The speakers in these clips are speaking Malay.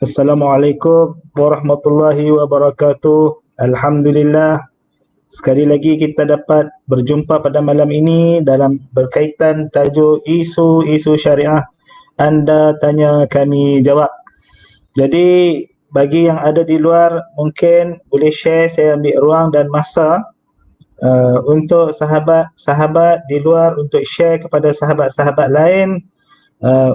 Assalamualaikum warahmatullahi wabarakatuh. Alhamdulillah. Sekali lagi kita dapat berjumpa pada malam ini dalam berkaitan tajuk isu-isu syariah. Anda tanya, kami jawab. Jadi bagi yang ada di luar mungkin boleh share, saya ambil ruang dan masa untuk sahabat-sahabat di luar untuk share kepada sahabat-sahabat lain.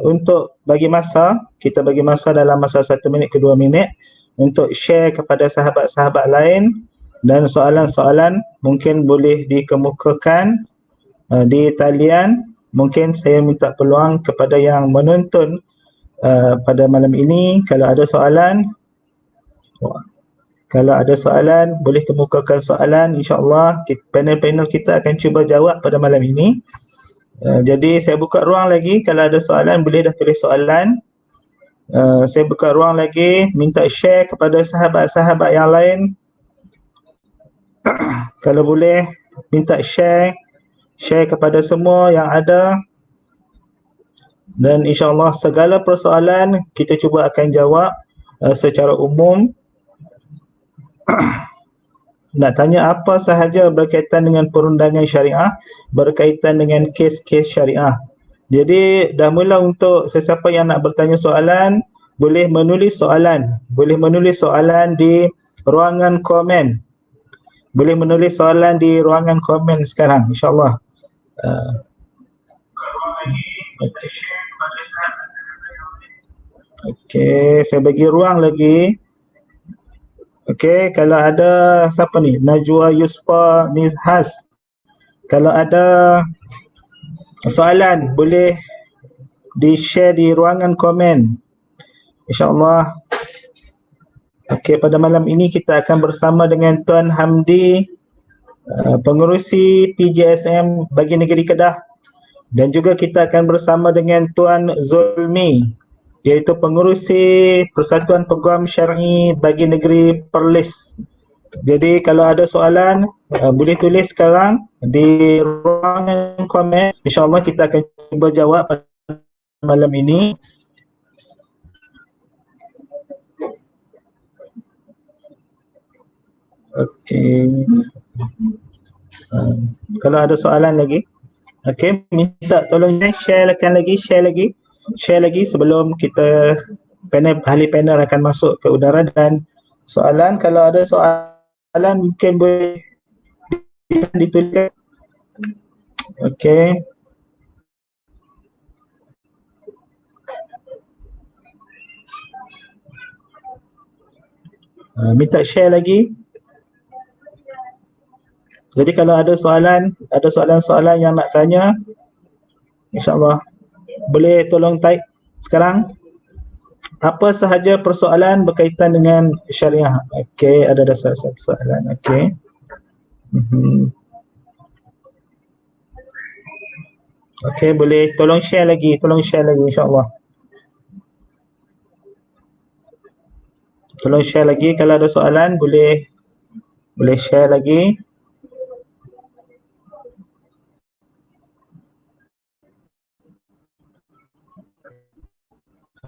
Untuk bagi masa, kita bagi masa dalam masa 1 minit ke 2 minit untuk share kepada sahabat-sahabat lain, dan soalan-soalan mungkin boleh dikemukakan di talian. Mungkin saya minta peluang kepada yang menonton pada malam ini, kalau ada soalan boleh kemukakan soalan. InsyaAllah panel-panel kita akan cuba jawab pada malam ini. Jadi saya buka ruang lagi, kalau ada soalan boleh dah tulis soalan. Saya buka ruang lagi, minta share kepada sahabat-sahabat yang lain. Kalau boleh minta share kepada semua yang ada, dan insyaAllah segala persoalan kita cuba akan jawab secara umum. Nak tanya apa sahaja berkaitan dengan perundangan syariah, berkaitan dengan kes-kes syariah. Jadi dah mula untuk sesiapa yang nak bertanya soalan, boleh menulis soalan. Boleh menulis soalan di ruangan komen. Boleh menulis soalan di ruangan komen sekarang, insyaAllah. Okey, saya bagi ruang lagi. Okey, kalau ada siapa ni? Najwa Yusfa Nizhas. Kalau ada soalan boleh di-share di ruangan komen. InsyaAllah. Okey, pada malam ini kita akan bersama dengan Tuan Hamdi, pengerusi PJSM bagi negeri Kedah, dan juga kita akan bersama dengan Tuan Zulmi, iaitu pengerusi Persatuan Peguam Syar'i bagi negeri Perlis. Jadi kalau ada soalan boleh tulis sekarang di ruangan komen. InsyaAllah kita akan cuba jawab pada malam ini. Okey. Kalau ada soalan lagi, okey, minta tolong share lagi sebelum kita ahli panel akan masuk ke udara. Dan soalan, kalau ada soalan mungkin boleh dituliskan. Okey. Minta share lagi. Jadi kalau ada soalan-soalan yang nak tanya, insyaAllah boleh tolong type sekarang. Apa sahaja persoalan berkaitan dengan syariah? Okey, ada satu soalan. Okey. Okey, boleh tolong share lagi insyaAllah. Tolong share lagi, kalau ada soalan boleh share lagi.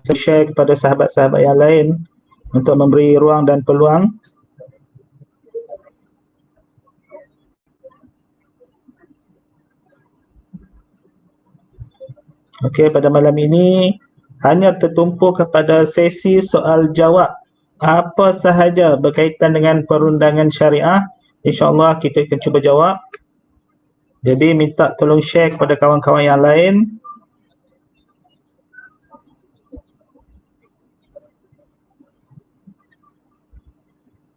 Share kepada sahabat-sahabat yang lain untuk memberi ruang dan peluang. Okey, pada malam ini hanya tertumpu kepada sesi soal jawab. Apa sahaja berkaitan dengan perundangan syariah, insyaAllah kita akan cuba jawab. Jadi minta tolong share kepada kawan-kawan yang lain.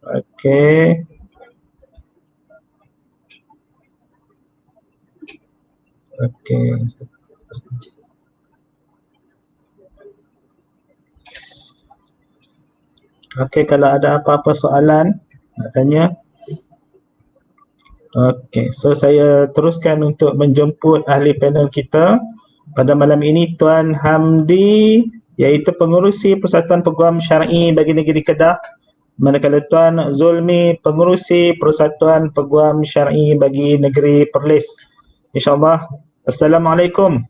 Okey. Okey. Okey, kalau ada apa-apa soalan nak tanya. Okey, so saya teruskan untuk menjemput ahli panel kita pada malam ini, Tuan Hamdi, iaitu pengerusi Persatuan Peguam Syar'i bagi negeri Kedah, manakala Tuan Zulmi, pengerusi Persatuan Peguam Syar'i bagi negeri Perlis. InsyaAllah. Assalamualaikum.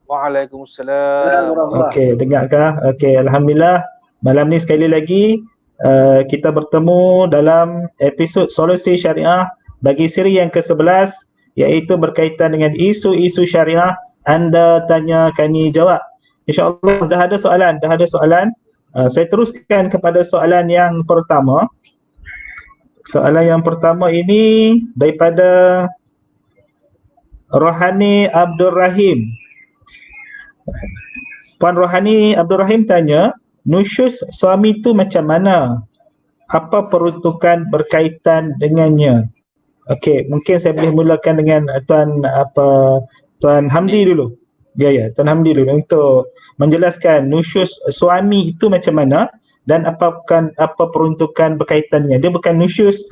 Waalaikumsalam. Okey, dengarkah? Okey, alhamdulillah. Malam ni sekali lagi kita bertemu dalam episod Solusi Syariah bagi siri yang ke-11, iaitu berkaitan dengan isu-isu syariah. Anda tanya, kami jawab. InsyaAllah dah ada soalan. Saya teruskan kepada soalan yang pertama. Soalan yang pertama ini daripada Rohani Abdul Rahim. Puan Rohani Abdul Rahim tanya, nusyuz suami tu macam mana? Apa peruntukan berkaitan dengannya? Okey, mungkin saya boleh mulakan dengan Tuan Hamdi dulu. Ya, Tuan Hamdi dulu untuk menjelaskan nusyuz suami itu macam mana dan apa peruntukan berkaitannya. Dia bukan nusyuz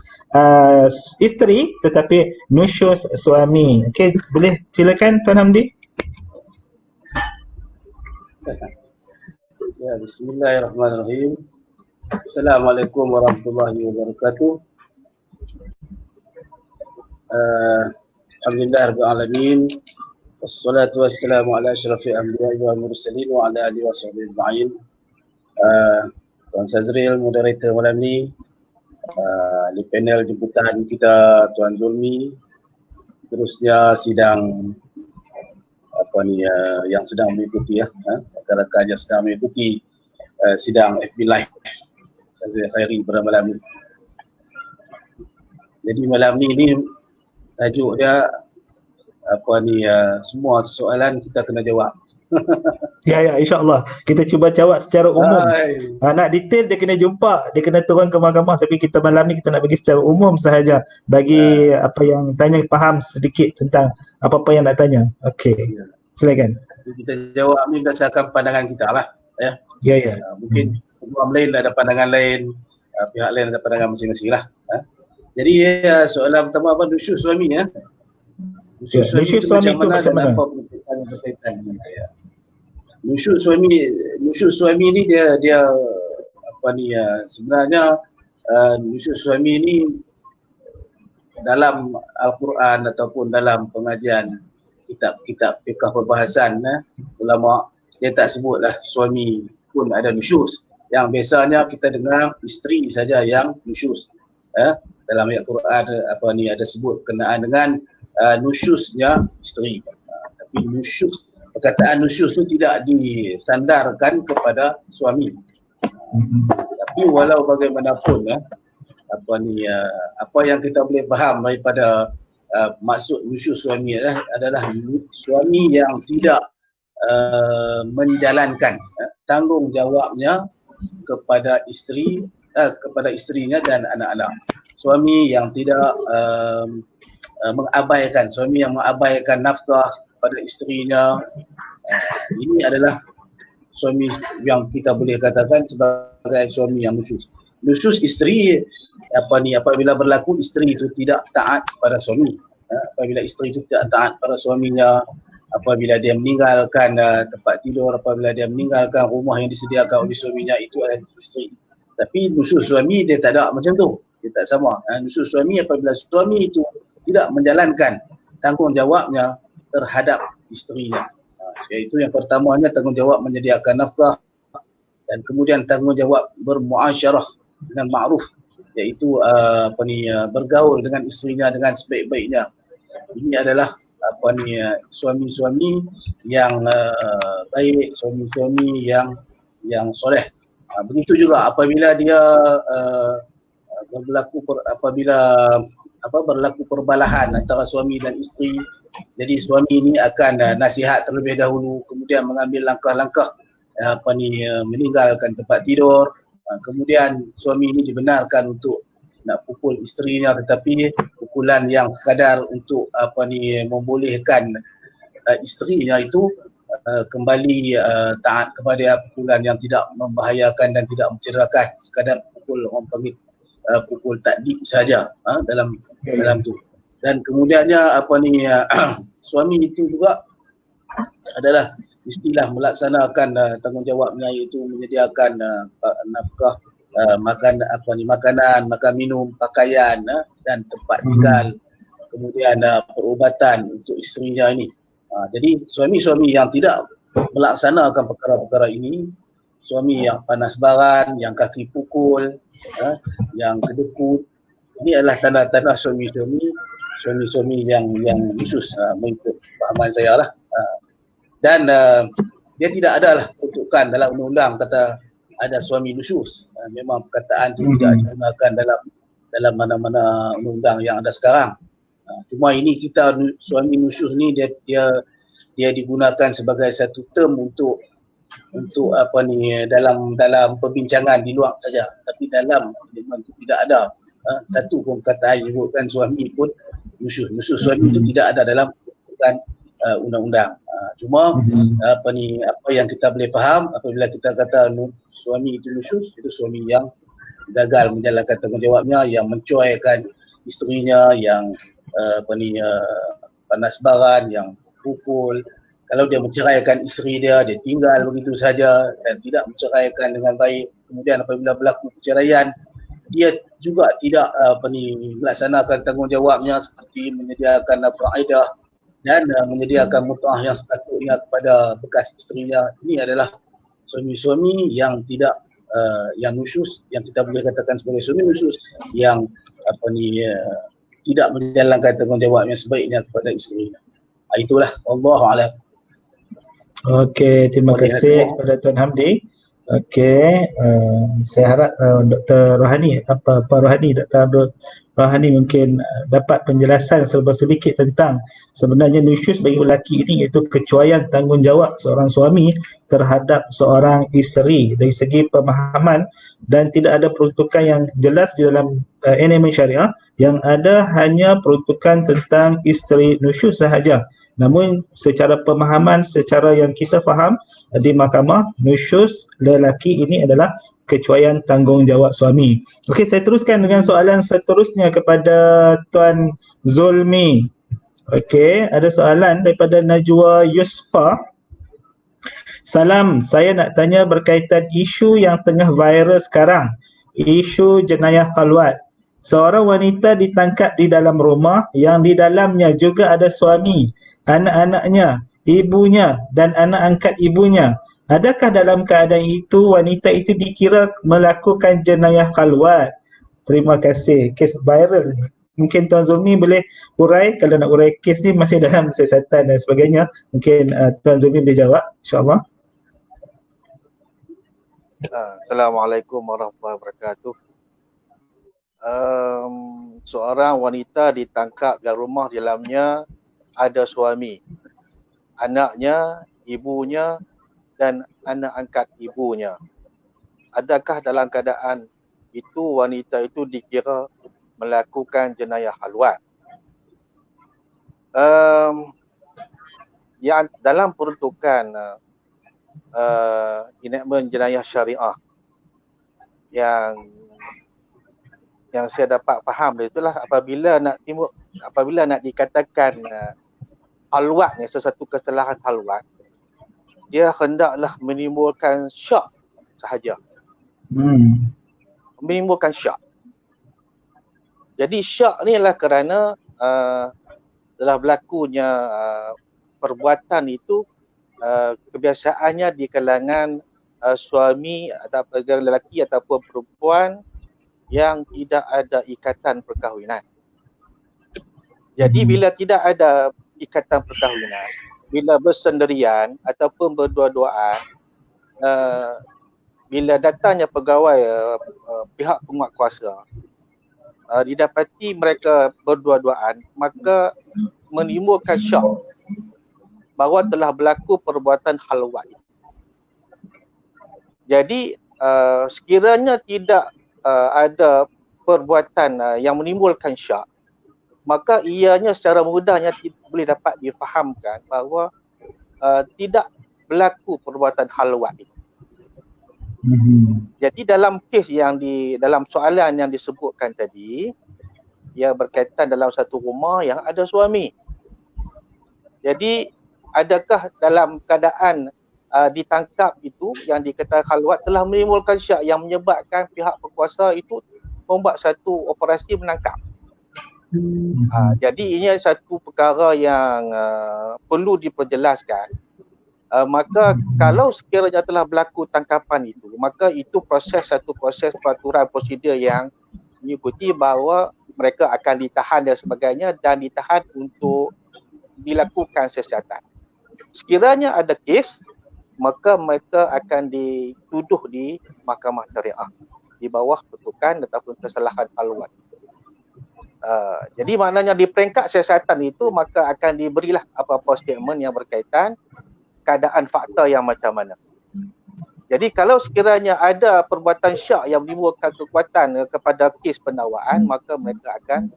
isteri tetapi nusyuz suami. Okey, boleh silakan Tuan Hamdi. Ya, bismillahirrahmanirrahim. Assalamualaikum warahmatullahi wabarakatuh. Alhamdulillahirabbil alamin. Wassalatu wassalamu ala asyrafil anbiya'i wal mursalin wa ala alihi washabbihi ajma'in. Tuan Sazril, moderator malam ni, di panel jemputan kita Tuan Zulmi, seterusnya sidang yang sedang mengikuti rakan-rakan yang sedang mengikuti sidang FB Live Sazril Khairi pada malam ni. Jadi malam ni tajuk dia semua soalan kita kena jawab. Ya, insya-Allah. Kita cuba jawab secara umum. Nak detail dia kena jumpa, dia kena turun ke mahkamah, tapi kita malam ni kita nak bagi secara umum sahaja bagi apa yang tanya faham sedikit tentang apa-apa yang nak tanya. Okey. Silakan. Kita jawab ni berdasarkan pandangan kita lah. Ya. Mungkin orang lain ada pandangan lain, pihak lain ada pandangan masing-masing lah. Jadi soalan pertama apa? Nusyuz suami ya. Nusyuz suami itu macam mana dan apa peruntukan berkaitan dengan dia. Nusyuz suami ni dia sebenarnya nusyuz suami ni dalam Al-Quran ataupun dalam pengajian kitab-kitab fiqh perbahasan, ulama dia tak sebutlah suami pun ada nusyuz. Yang biasanya kita dengar isteri saja yang nusyuz. Dalam ayat Quran ada sebut berkenaan dengan nusyuznya isteri. Tapi nusyuz, perkataan nusyuz itu tidak disandarkan kepada suami. Tapi walau bagaimanapun apa yang kita boleh faham daripada maksud nusyuz suami adalah suami yang tidak menjalankan tanggungjawabnya kepada isterinya dan anak-anak. Suami yang tidak mengabaikan nafkah pada isterinya, ini adalah suami yang kita boleh katakan sebagai suami yang nusyuz. Nusyuz isteri apabila berlaku isteri itu tidak taat pada suami. Apabila isteri itu tidak taat pada suaminya, apabila dia meninggalkan tempat tidur, apabila dia meninggalkan rumah yang disediakan oleh suaminya, itu adalah nusyuz isteri. Tapi nusyuz suami dia tak ada macam tu. Dia tak sama. Nusyuz suami apabila suami itu tidak menjalankan tanggungjawabnya terhadap isterinya. Iaitu yang pertamanya tanggungjawab menyediakan nafkah, dan kemudian tanggungjawab bermuasyarah dengan ma'ruf, iaitu bergaul dengan isterinya dengan sebaik-baiknya. Ini adalah suami-suami yang baik, suami-suami yang soleh. Begitu juga apabila dia berlaku perbalahan antara suami dan isteri. Jadi suami ini akan nasihat terlebih dahulu, kemudian mengambil langkah-langkah meninggalkan tempat tidur. Kemudian suami ini dibenarkan untuk nak pukul isterinya, tetapi pukulan yang sekadar untuk membolehkan isterinya itu kembali taat kepada pukulan yang tidak membahayakan dan tidak mencederakan, sekadar pukul, orang panggil pukul takdib saja dalam tu. Dan kemudiannya suami itu juga adalah mestilah melaksanakan tanggungjawabnya, iaitu menyediakan nafkah, makanan, makan minum, pakaian dan tempat tinggal, kemudian perubatan untuk isterinya ini. Jadi suami-suami yang tidak melaksanakan perkara-perkara ini, suami yang panas baran, yang kaki pukul, yang kedekut, ini adalah tanda-tanda suami-suami yang khusus mengikut pahaman saya lah. Dan dia tidak ada lah peruntukan dalam undang-undang kata ada suami nusyus. Memang perkataan itu tidak digunakan dalam mana-mana undang-undang yang ada sekarang. Cuma ini kita suami nusyus ni dia digunakan sebagai satu term untuk dalam perbincangan di luar saja, tapi dalam memang itu tidak ada satu pun perkataan yang menyebutkan suami pun nusyus suami itu tidak ada dalam undang-undang. Cuma apa yang kita boleh faham apabila kita kata suami itu nusyus, itu suami yang gagal menjalankan tanggungjawabnya, yang mencuaikan isterinya, yang panas baran, yang pukul. Kalau dia menceraikan isteri dia tinggal begitu saja dan tidak menceraikan dengan baik. Kemudian apabila berlaku perceraian, dia juga tidak melaksanakan tanggungjawabnya seperti menyediakan faedah dan menyediakan mut'ah yang sepatutnya kepada bekas isterinya. Ini adalah suami-suami yang tidak yang nusyus, yang kita boleh katakan sebagai suami nusyus, yang tidak menjalankan tanggungjawabnya sebaiknya kepada isterinya. Itulah, wallahu a'lam. Okey, terima kasih kepada Tuan Hamdi. Okey, saya harap Dr. Rohani, Pak Rohani, Dr. Abdul Rohani mungkin dapat penjelasan sedikit tentang sebenarnya nusyus bagi lelaki ini iaitu kecuaian tanggungjawab seorang suami terhadap seorang isteri dari segi pemahaman, dan tidak ada peruntukan yang jelas di dalam NMA Syariah. Yang ada hanya peruntukan tentang isteri nusyus sahaja. Namun secara pemahaman, secara yang kita faham di mahkamah, nusyus lelaki ini adalah kecuaian tanggungjawab suami. Okey, saya teruskan dengan soalan seterusnya kepada Tuan Zulmi. Okey, ada soalan daripada Najwa Yusfa. Salam, saya nak tanya berkaitan isu yang tengah viral sekarang, isu jenayah khalwat. Seorang wanita ditangkap di dalam rumah yang di dalamnya juga ada suami, anak-anaknya, ibunya dan anak angkat ibunya. Adakah dalam keadaan itu wanita itu dikira melakukan jenayah khalwat? Terima kasih. Kes viral ni. Mungkin Tuan Zulmi boleh urai, kalau nak urai kes ni masih dalam siasatan dan sebagainya. Mungkin Tuan Zulmi boleh jawab, insyaAllah. Assalamualaikum warahmatullahi wabarakatuh. Seorang wanita ditangkap dalam rumah, di dalamnya ada suami, anaknya, ibunya dan anak angkat ibunya. Adakah dalam keadaan itu wanita itu dikira melakukan jenayah khalwat? Yang dalam peruntukan enactment jenayah syariah yang saya dapat faham dari itulah, apabila nak dikatakan khalwatnya sesuatu kesalahan khalwat, dia hendaklah menimbulkan syak sahaja. Menimbulkan syak. Jadi syak ni adalah kerana telah berlakunya perbuatan itu kebiasaannya di kalangan suami ataupun lelaki ataupun perempuan yang tidak ada ikatan perkahwinan. Jadi bila tidak ada ikatan perkahwinan, bila bersendirian ataupun berdua-duaan, bila datangnya pegawai pihak penguatkuasa, didapati mereka berdua-duaan, maka menimbulkan syak bahawa telah berlaku perbuatan khalwat. Jadi sekiranya tidak ada perbuatan yang menimbulkan syak, maka ianya secara mudahnya boleh dapat difahamkan bahawa tidak berlaku perbuatan khalwat itu. Jadi dalam kes yang dalam soalan yang disebutkan tadi, ia berkaitan dalam satu rumah yang ada suami. Jadi adakah dalam keadaan ditangkap itu yang dikatakan khalwat telah menimbulkan syak yang menyebabkan pihak berkuasa itu membuat satu operasi menangkap? Jadi ini satu perkara yang perlu diperjelaskan. Maka kalau sekiranya telah berlaku tangkapan itu, maka itu satu proses peraturan prosedur yang mengikuti bahawa mereka akan ditahan dan sebagainya, dan ditahan untuk dilakukan siasatan. Sekiranya ada kes, maka mereka akan dituduh di mahkamah syariah di bawah kutukan ataupun kesalahan haluan. Jadi maknanya di peringkat siasatan itu, maka akan diberilah apa-apa statement yang berkaitan keadaan fakta yang macam mana. Jadi kalau sekiranya ada perbuatan syak yang menimbulkan kekuatan kepada kes pendakwaan, maka mereka akan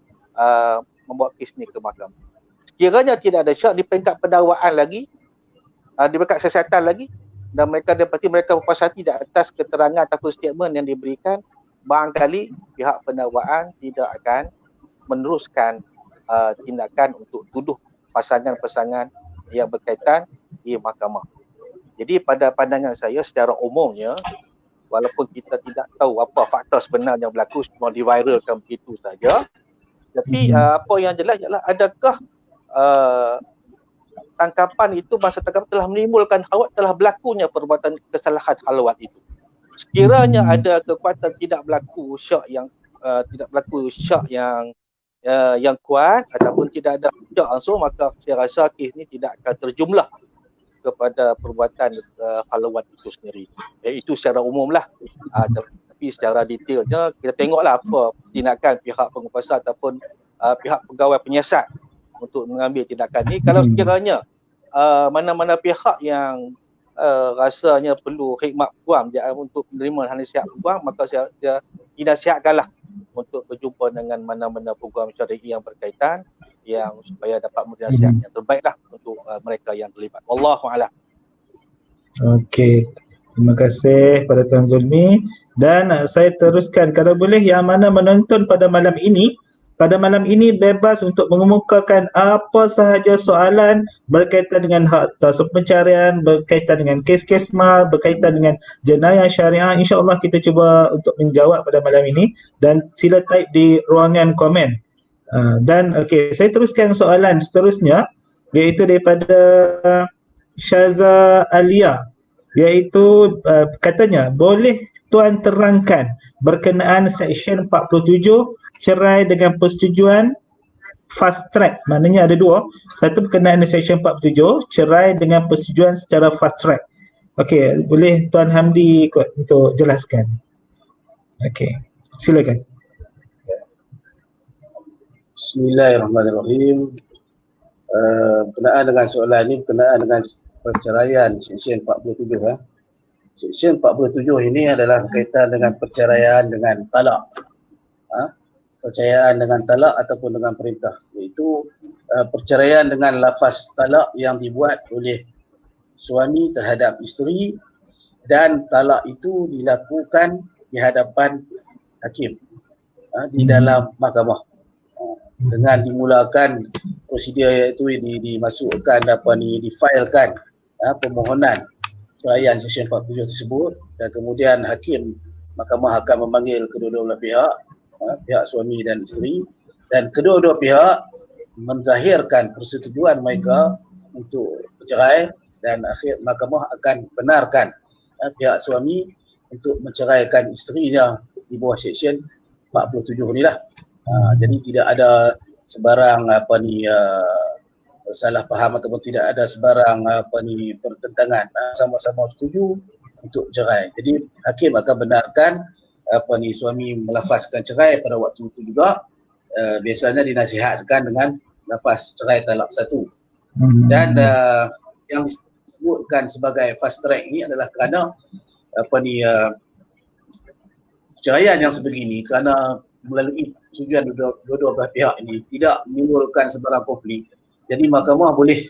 membawa kes ini ke mahkamah. Sekiranya tidak ada syak di peringkat pendakwaan lagi, di peringkat siasatan lagi, dan mereka dapati mereka berpuasati di atas keterangan ataupun statement yang diberikan, barangkali pihak pendakwaan tidak akan meneruskan tindakan untuk tuduh pasangan-pasangan yang berkaitan di mahkamah. Jadi pada pandangan saya secara umumnya, walaupun kita tidak tahu apa fakta sebenarnya yang berlaku, cuma diviralkan begitu saja, tapi apa yang jelas ialah adakah tangkapan itu, masa tangkapan telah menimbulkan khawat telah berlakunya perbuatan kesalahan halwat itu. Sekiranya ada kekuatan tidak berlaku syak yang kuat ataupun tidak ada syak langsung, maka saya rasa kes ini tidak akan terjumlah kepada perbuatan halwat itu sendiri. Itu secara umum lah. Tapi secara detailnya kita tengoklah apa tindakan pihak penguasa ataupun pihak pegawai penyiasat untuk mengambil tindakan ini. Kalau sekiranya mana-mana pihak yang rasanya perlu khidmat peguam untuk menerima nasihat peguam, maka dia dinasihatkanlah untuk berjumpa dengan mana-mana peguam syar'i yang berkaitan, yang supaya dapat memberi nasihat yang terbaiklah untuk mereka yang terlibat. Wallahu a'lam. Okey. Terima kasih pada Tuan Zulmi, dan saya teruskan, kalau boleh yang mana menonton pada malam ini bebas untuk mengemukakan apa sahaja soalan berkaitan dengan hak tasawuf pencarian, berkaitan dengan kes-kes mal, berkaitan dengan jenayah syariah. InsyaAllah kita cuba untuk menjawab pada malam ini, dan sila type di ruangan komen. Dan okey, saya teruskan soalan seterusnya, iaitu daripada Syaza Alia, iaitu katanya, boleh Tuan terangkan berkenaan Seksyen 47 cerai dengan persetujuan fast track? Maknanya ada dua, satu berkenaan dengan Seksyen 47 cerai dengan persetujuan secara fast track. Okey, boleh Tuan Hamdi untuk jelaskan? Okey, silakan. Bismillahirrahmanirrahim. Berkenaan dengan soalan ini, berkenaan dengan perceraian Seksyen 47. Seksyen 47 ini adalah berkaitan dengan perceraian dengan talak. Perceraian dengan talak ataupun dengan perintah, iaitu perceraian dengan lafaz talak yang dibuat oleh suami terhadap isteri, dan talak itu dilakukan di hadapan hakim di dalam mahkamah, dengan dimulakan prosedur, iaitu dimasukkan difailkan permohonan perceraian Seksyen 47 tersebut, dan kemudian hakim mahkamah akan memanggil kedua-dua belah pihak, pihak suami dan isteri, dan kedua-dua pihak menzahirkan persetujuan mereka untuk bercerai, dan akhir mahkamah akan benarkan pihak suami untuk menceraikan isterinya di bawah Seksyen 47 inilah. Jadi tidak ada sebarang salah faham ataupun tidak ada sebarang pertentangan, sama-sama setuju untuk cerai. Jadi hakim akan benarkan suami melafazkan cerai pada waktu itu juga. Biasanya dinasihatkan dengan lafaz cerai talak satu. Dan yang disebutkan sebagai fast track ini adalah kerana perceraian yang sebegini, kerana melalui persetujuan dua-dua belah pihak ini tidak menimbulkan sebarang konflik. Jadi mahkamah boleh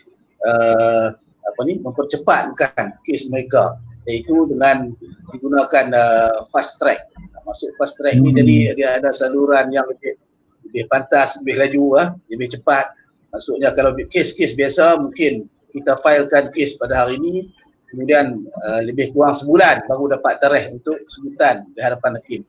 mempercepatkan kes mereka, iaitu dengan digunakan fast track. Maksud fast track ni, jadi dia ada saluran yang lebih pantas, lebih laju, lebih cepat. Maksudnya kalau kes-kes biasa mungkin kita filekan kes pada hari ini, kemudian lebih kurang sebulan baru dapat tarikh untuk sebutan di hadapan hakim.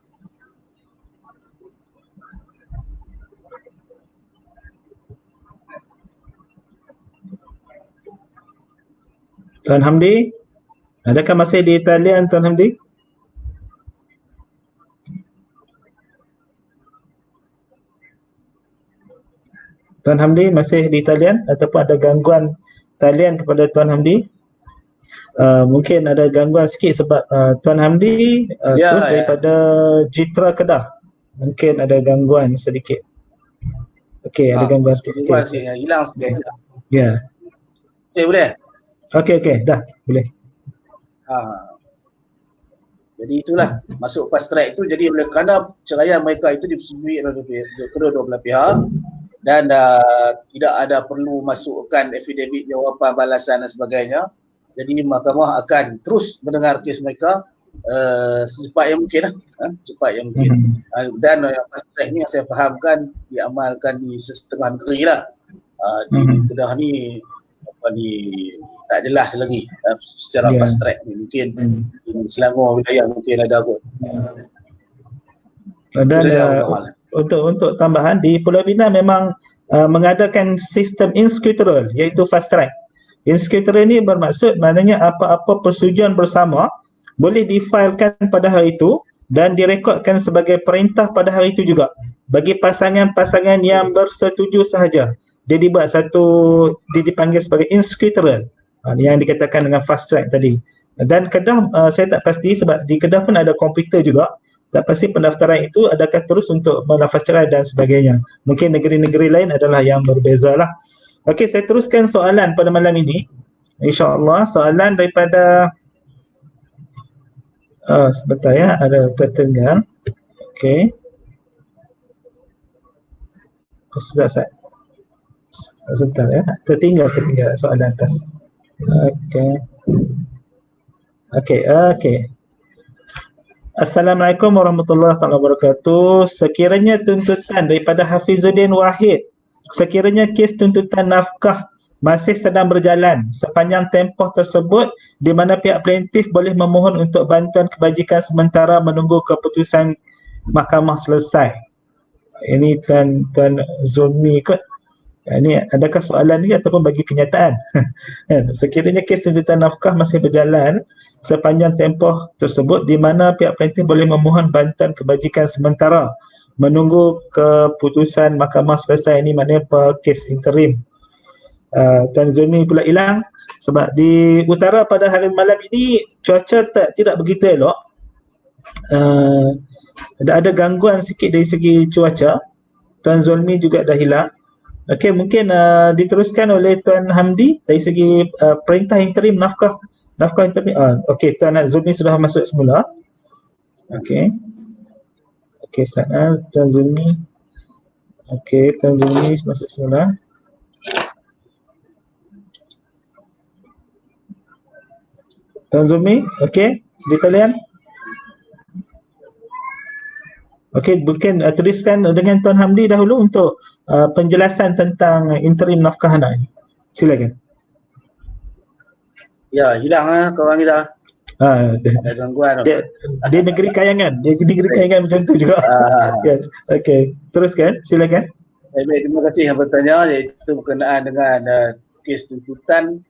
Tuan Hamdi, adakah masih di talian Tuan Hamdi? Tuan Hamdi masih di talian ataupun ada gangguan talian kepada Tuan Hamdi? Mungkin ada gangguan sikit sebab Tuan Hamdi terus daripada Jitra Kedah. Mungkin ada gangguan sedikit. Okey, ada gangguan sikit. Hilang sikit. Ya. Okey, boleh? Okey, dah boleh. Jadi itulah masuk fast track itu, jadi oleh kerana ceraian mereka itu disetujui oleh kedua-dua belah pihak dan tidak ada perlu masukkan affidavit jawapan balasan dan sebagainya. Jadi mahkamah akan terus mendengar kes mereka secepat yang mungkin cepat yang mungkin. Dan fast track ni yang saya fahamkan diamalkan di setengah negeri lah. Di Kedah ni tak jelas lagi secara fast track ni, mungkin di Selangor wilayah mungkin ada kot. Dan untuk tambahan, di Pulau Pinang memang mengadakan sistem inscrutorial iaitu fast track. Inscrutorial ni bermaksud maknanya apa-apa persetujuan bersama boleh difailkan pada hari itu dan direkodkan sebagai perintah pada hari itu juga bagi pasangan-pasangan yang bersetuju sahaja. Dia dibuat dia dipanggil sebagai inscrutorial yang dikatakan dengan fast track tadi. Dan Kedah saya tak pasti sebab di Kedah pun ada komputer juga. Tak pasti pendaftaran itu adakah terus untuk melafaz cerai dan sebagainya. Mungkin negeri-negeri lain adalah yang berbeza lah. Okey, saya teruskan soalan pada malam ini. InsyaAllah soalan daripada sebentar ya, ada tertengah. Okey. Sudah saya. Sebentar ya, tertinggal soalan atas. Okey. Assalamualaikum warahmatullahi wabarakatuh. Sekiranya tuntutan daripada Hafizuddin Wahid, sekiranya kes tuntutan nafkah masih sedang berjalan sepanjang tempoh tersebut di mana pihak plaintiff boleh memohon untuk bantuan kebajikan sementara menunggu keputusan mahkamah selesai. Ini Tuan Zulmi kot. Ini adakah soalan ni ataupun bagi kenyataan? Sekiranya kes tuntutan nafkah masih berjalan sepanjang tempoh tersebut di mana pihak plaintiff boleh memohon bantuan kebajikan sementara menunggu keputusan mahkamah selesai, ini maknanya kes interim. Tuan Zulmi pula hilang sebab di utara pada hari malam ini cuaca tidak begitu elok. Ada gangguan sikit dari segi cuaca. Tuan Zulmi juga dah hilang. Okey, mungkin diteruskan oleh Tuan Hamdi dari segi perintah interim nafkah interim. Okey, Tuan Zulmi sudah masuk semula. Okey, sana Tuan Zulmi. Okey, Tuan Zulmi masuk semula. Tuan Zulmi, okey, di talian. Okey, mungkin tuliskan dengan Tuan Hamdi dahulu untuk penjelasan tentang interim nafkah anak ini. Silakan. Ya, hilang korang kita. Ada gangguan. Dia negeri kayangan. Dia negeri kayangan macam tu juga. Okey, teruskan. Silakan. Baik, terima kasih yang bertanya, iaitu berkenaan dengan kes tuntutan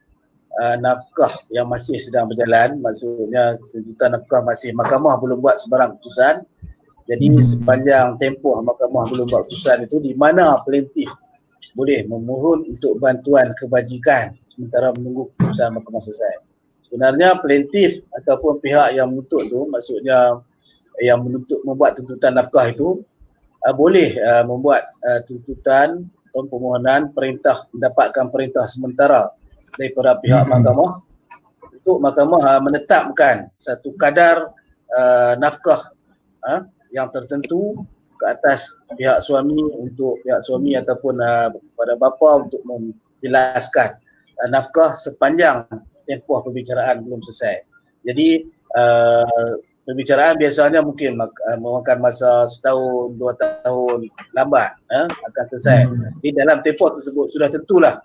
nafkah yang masih sedang berjalan. Maksudnya tuntutan nafkah masih, mahkamah belum buat sebarang keputusan. Jadi sepanjang tempoh mahkamah belum buat keputusan itu, di mana plaintiff boleh memohon untuk bantuan kebajikan sementara menunggu keputusan mahkamah selesai. Sebenarnya plaintiff ataupun pihak yang menuntut tu, maksudnya yang menuntut membuat tuntutan nafkah itu boleh membuat tuntutan atau permohonan perintah, mendapatkan perintah sementara daripada pihak mahkamah untuk mahkamah menetapkan satu kadar nafkah yang tertentu ke atas pihak suami, untuk pihak suami ataupun kepada bapa untuk menjelaskan nafkah sepanjang tempoh perbicaraan belum selesai. Jadi perbicaraan biasanya mungkin memakan masa 1 tahun, 2 tahun lambat akan selesai. Di dalam tempoh tersebut sudah tentulah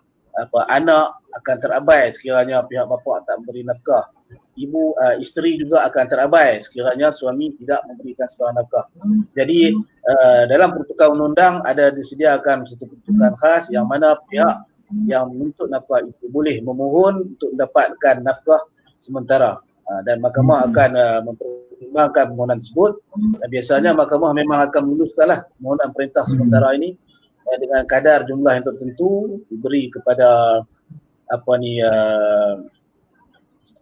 anak akan terabai sekiranya pihak bapa tak memberi nafkah. Isteri juga akan terabai sekiranya suami tidak memberikan sebarang nafkah. Jadi dalam pertukaran undang-undang ada disediakan satu pertukaran khas yang mana pihak yang menuntut nafkah itu boleh memohon untuk mendapatkan nafkah sementara. Dan mahkamah akan mempertimbangkan permohonan tersebut, dan biasanya mahkamah memang akan meluluskanlah permohonan perintah sementara ini dengan kadar jumlah yang tertentu diberi kepada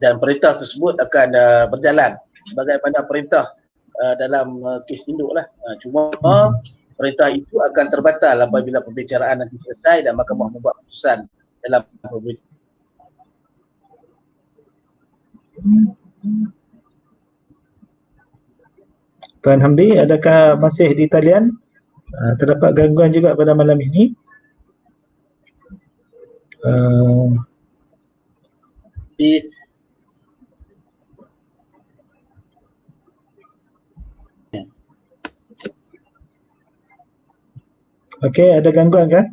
dan perintah tersebut akan berjalan sebagaimana perintah dalam kes induk lah. Cuma perintah itu akan terbatal apabila pembicaraan nanti selesai dan mahkamah membuat keputusan dalam pembicaraan. Tuan Hamdi, adakah masih di talian? Terdapat gangguan juga pada malam ini. Okey, ada gangguan kan?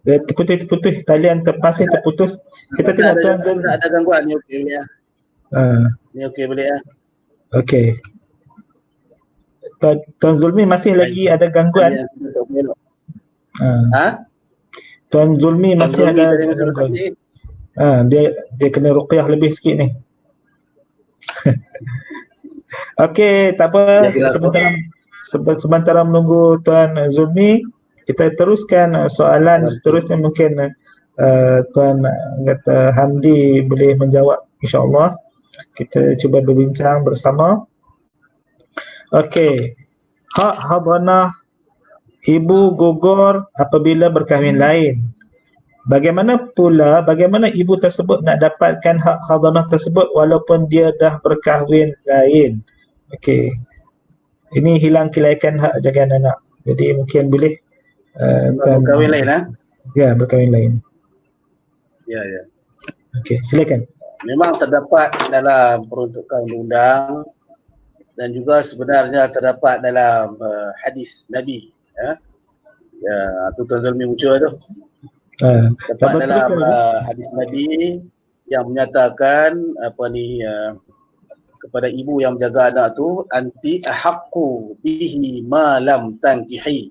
Dia terputus, talian masih terputus. Kita tengok Tuan Zulmi. Ada gangguan ni, okey boleh lah. Ni okey boleh lah. Okey. Tuan Zulmi masih lagi ada gangguan. Tuan Zulmi masih ada gangguan. Dia kena ruqyah lebih sikit ni. Okey, tak apa. Sementara menunggu Tuan Zulmi, kita teruskan soalan seterusnya. Mungkin Tuan Hamdi boleh menjawab, insya-Allah. Kita cuba berbincang bersama. Okey. Hak hadanah ibu gugur apabila berkahwin lain. Bagaimana ibu tersebut nak dapatkan hak hadanah tersebut walaupun dia dah berkahwin lain? Okey. Ini hilang kilaikan hak jagaan anak. Jadi mungkin boleh berkahwin lain lah. Ya, berkahwin lain. Ya. Okey, silakan. Memang terdapat dalam peruntukan undang-undang dan juga sebenarnya terdapat dalam hadis Nabi. Tu Tuan Zulmi muncul tu. Terdapat dalam hadis Nabi yang menyatakan kepada ibu yang menjaga anak tu, anti ahaqqu bihi ma lam tankihi.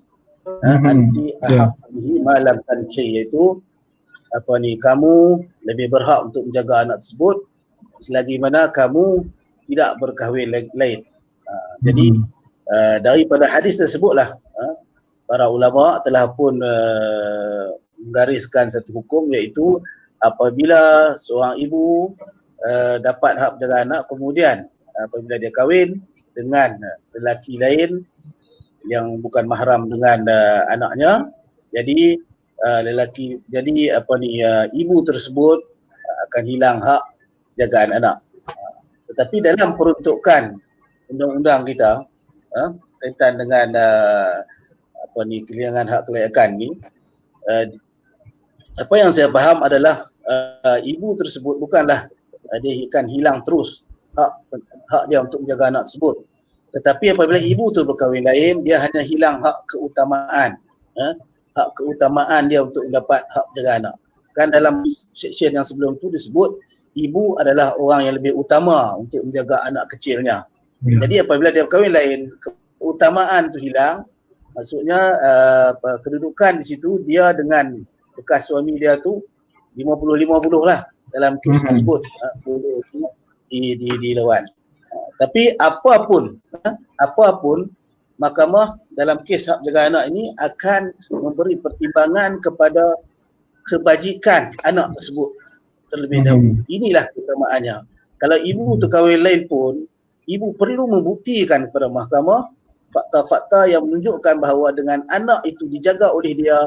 Anti ahaqqu bihi ma lam tankihi, iaitu kamu lebih berhak untuk menjaga anak tersebut selagi mana kamu tidak berkahwin lain. Jadi daripada hadis tersebutlah para ulama telah pun menggariskan satu hukum, iaitu apabila seorang ibu dapat hak menjaga anak, kemudian apabila dia kahwin dengan lelaki lain yang bukan mahram dengan anaknya, jadi ibu tersebut akan hilang hak jagaan anak. Tetapi dalam peruntukan undang-undang kita kaitan dengan kehilangan hak kelayakan ni, apa yang saya faham adalah ibu tersebut bukanlah dia akan hilang terus hak dia untuk menjaga anak tersebut, tetapi apabila ibu tu berkahwin lain, dia hanya hilang hak keutamaan. Hak keutamaan dia untuk mendapat hak jaga anak. Kan dalam section yang sebelum tu disebut ibu adalah orang yang lebih utama untuk menjaga anak kecilnya. Jadi apabila dia berkahwin lain, keutamaan tu hilang. Maksudnya kedudukan di situ dia dengan bekas suami dia tu 50-50 lah dalam kes tersebut, boleh dilawan. Tapi apapun mahkamah dalam kes hak jaga anak ini akan memberi pertimbangan kepada kebajikan anak tersebut terlebih dahulu. Inilah keutamaannya. Kalau ibu terkahwin lain pun, ibu perlu membuktikan kepada mahkamah fakta-fakta yang menunjukkan bahawa dengan anak itu dijaga oleh dia,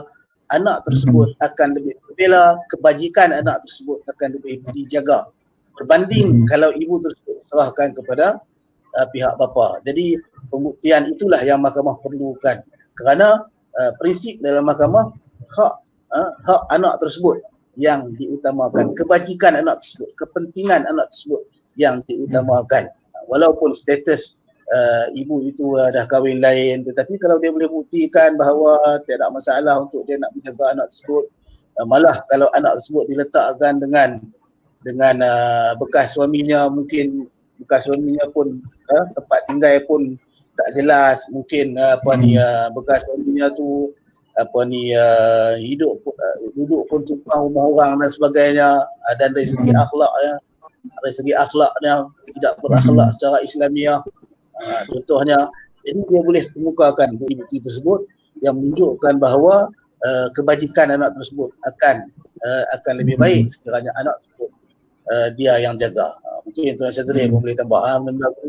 anak tersebut akan lebih terbela, kebajikan anak tersebut akan lebih dijaga berbanding kalau ibu tersebut serahkan kepada pihak bapa. Jadi pembuktian itulah yang mahkamah perlukan, kerana prinsip dalam mahkamah hak anak tersebut yang diutamakan, kebajikan anak tersebut, kepentingan anak tersebut yang diutamakan. Walaupun status ibu itu dah kahwin lain, tetapi kalau dia boleh buktikan bahawa tidak ada masalah untuk dia nak menjaga anak tersebut, malah kalau anak tersebut diletakkan dengan bekas suaminya, mungkin bekas suaminya pun tempat tinggal pun tak jelas, mungkin bekas suaminya tu duduk pun tumpang rumah orang dan sebagainya, dan dari segi akhlaknya tidak berakhlak secara Islamiah. Contohnya, ini dia boleh kemukakan bukti-bukti tersebut yang menunjukkan bahawa kebajikan anak tersebut akan lebih baik sekiranya anak tersebut dia yang jaga. Mungkin Tuan Syazri pun boleh tambah benda tu.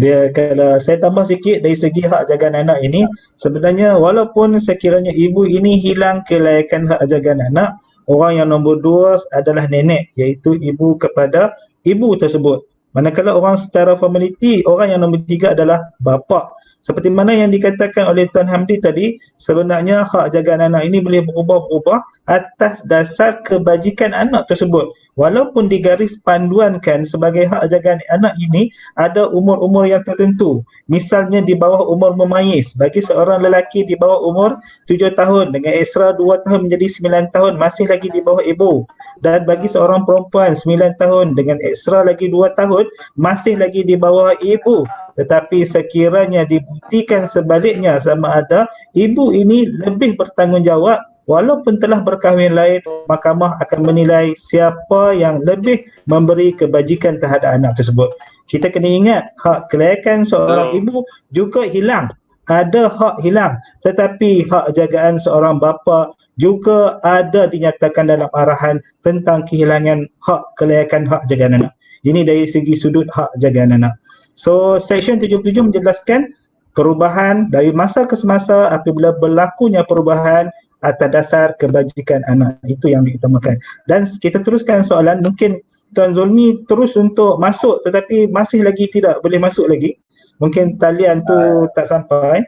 Dia, kalau saya tambah sikit dari segi hak jagaan anak ini, sebenarnya walaupun sekiranya ibu ini hilang kelayakan hak jagaan anak, orang yang nombor 2 adalah nenek, iaitu ibu kepada ibu tersebut. Manakala orang secara formaliti, orang yang nombor 3 adalah bapa. Seperti mana yang dikatakan oleh Tuan Hamdi tadi, sebenarnya hak jagaan anak ini boleh berubah-ubah atas dasar kebajikan anak tersebut. Walaupun digaris panduankan sebagai hak jagaan anak ini ada umur-umur yang tertentu. Misalnya di bawah umur memayis. Bagi seorang lelaki di bawah umur 7 tahun dengan ekstra 2 tahun menjadi 9 tahun masih lagi di bawah ibu. Dan bagi seorang perempuan 9 tahun dengan ekstra lagi 2 tahun masih lagi di bawah ibu. Tetapi sekiranya dibuktikan sebaliknya, sama ada ibu ini lebih bertanggungjawab walaupun telah berkahwin lain, mahkamah akan menilai siapa yang lebih memberi kebajikan terhadap anak tersebut. Kita kena ingat, hak kelayakan seorang ibu juga hilang. Ada hak hilang, tetapi hak jagaan seorang bapa juga ada dinyatakan dalam arahan tentang kehilangan hak kelayakan hak jagaan anak. Ini dari segi sudut hak jagaan anak. So, Seksyen 77 menjelaskan perubahan dari masa ke semasa apabila berlakunya perubahan atas dasar kebajikan anak. Itu yang diutamakan. Dan kita teruskan soalan, mungkin Tuan Zulmi terus untuk masuk tetapi masih lagi tidak boleh masuk lagi. Mungkin talian tu tak sampai.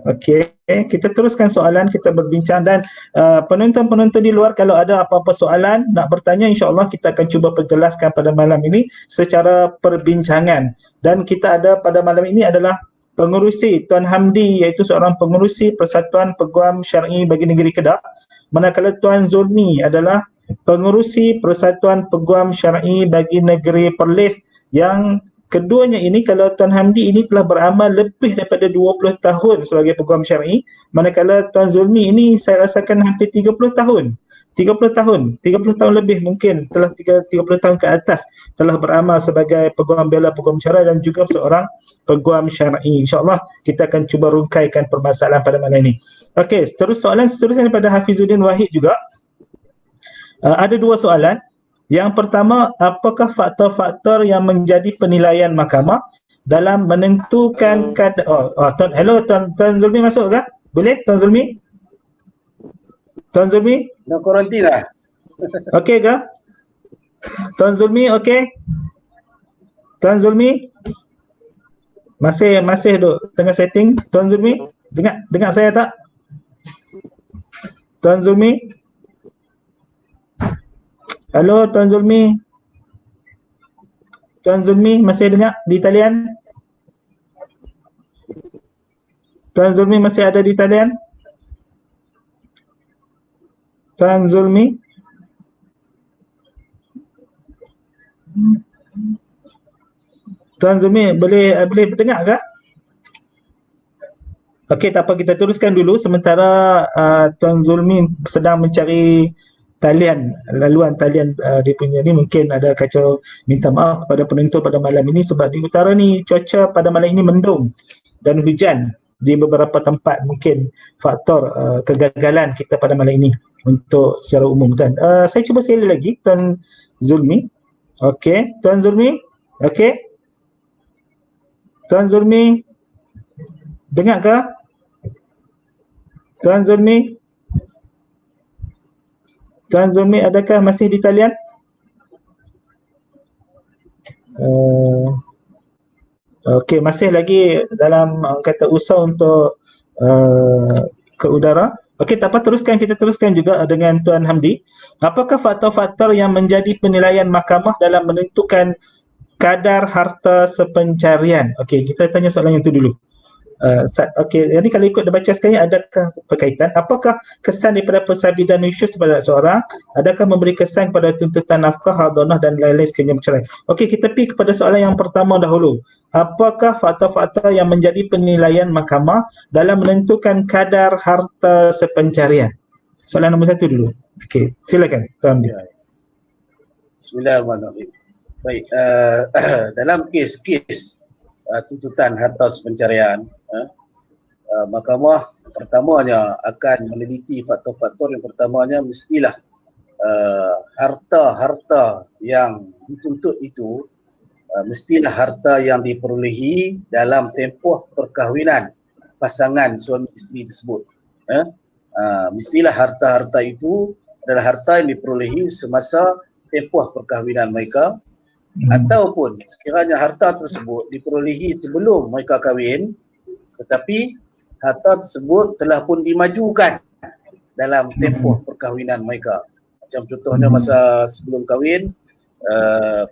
Okey, kita teruskan soalan, kita berbincang, dan penonton-penonton di luar kalau ada apa-apa soalan nak bertanya, insya-Allah kita akan cuba perjelaskan pada malam ini secara perbincangan. Dan kita ada pada malam ini adalah pengerusi Tuan Hamdi, iaitu seorang pengerusi Persatuan Peguam Syar'i bagi Negeri Kedah, manakala Tuan Zulmi adalah pengerusi Persatuan Peguam Syar'i bagi Negeri Perlis, yang keduanya ini, kalau Tuan Hamdi ini telah beramal lebih daripada 20 tahun sebagai peguam syar'i, manakala Tuan Zulmi ini saya rasakan hampir 30 tahun. 30 tahun lebih mungkin, telah 30 tahun ke atas telah beramal sebagai peguam bela, peguam syara dan juga seorang peguam syar'i. InsyaAllah kita akan cuba rungkaikan permasalahan pada malam ini. Okey, soalan seterusnya daripada Hafizuddin Wahid juga. Ada 2 soalan. Yang pertama, apakah faktor-faktor yang menjadi penilaian mahkamah dalam menentukan hello Tuan Zulmi masuk ke? Boleh Tuan Zulmi? Tuan Zulmi? Nak karantina. Okey ke? Tuan Zulmi okey? Tuan Zulmi? Masih duk tengah setting. Tuan Zulmi, dengar saya tak? Tuan Zulmi? Halo Tuan Zulmi. Tuan Zulmi masih dengar di talian? Tuan Zulmi masih ada di talian? Tuan Zulmi? Tuan Zulmi boleh dengar ke? Okey, tak apa, kita teruskan dulu sementara Tuan Zulmi sedang mencari laluan talian dia punya ni. Mungkin ada kacau. Minta maaf kepada penonton pada malam ini sebab di utara ni cuaca pada malam ini mendung dan hujan di beberapa tempat. Mungkin faktor kegagalan kita pada malam ini untuk secara umum kan. Saya cuba sekali lagi Tuan Zulmi. Okey, Tuan Zulmi. Okey, Tuan Zulmi dengar ke? Tuan Zulmi? Tuan Zulmi adakah masih di talian? Okey, masih lagi dalam kata usaha untuk ke udara. Okey, tak apa, kita teruskan juga dengan Tuan Hamdi. Apakah faktor-faktor yang menjadi penilaian mahkamah dalam menentukan kadar harta sepencarian? Okey, kita tanya soalan yang itu dulu. Okey, jadi kalau ikut dibaca sekali, adakah berkaitan? Apakah kesan daripada persabidan nusyuz kepada seorang? Adakah memberi kesan kepada tuntutan nafkah, hadonah dan lain-lain sekalinya bercerai? Okey, kita pergi kepada soalan yang pertama dahulu. Apakah faktor-faktor yang menjadi penilaian mahkamah dalam menentukan kadar harta sepencarian? Soalan nombor 1 dulu. Okey, silakan. Tuan. Ya. Bismillahirrahmanirrahim. Baik, dalam kes-kes tuntutan harta sepencarian, mahkamah pertamanya akan meneliti faktor-faktor. Yang pertamanya mestilah harta-harta yang dituntut itu mestilah harta yang diperolehi dalam tempoh perkahwinan pasangan suami isteri tersebut. Mestilah harta-harta itu adalah harta yang diperolehi semasa tempoh perkahwinan mereka, ataupun sekiranya harta tersebut diperolehi sebelum mereka kahwin, tetapi harta tersebut telah pun dimajukan dalam tempoh perkahwinan mereka. Macam contohnya masa sebelum kahwin,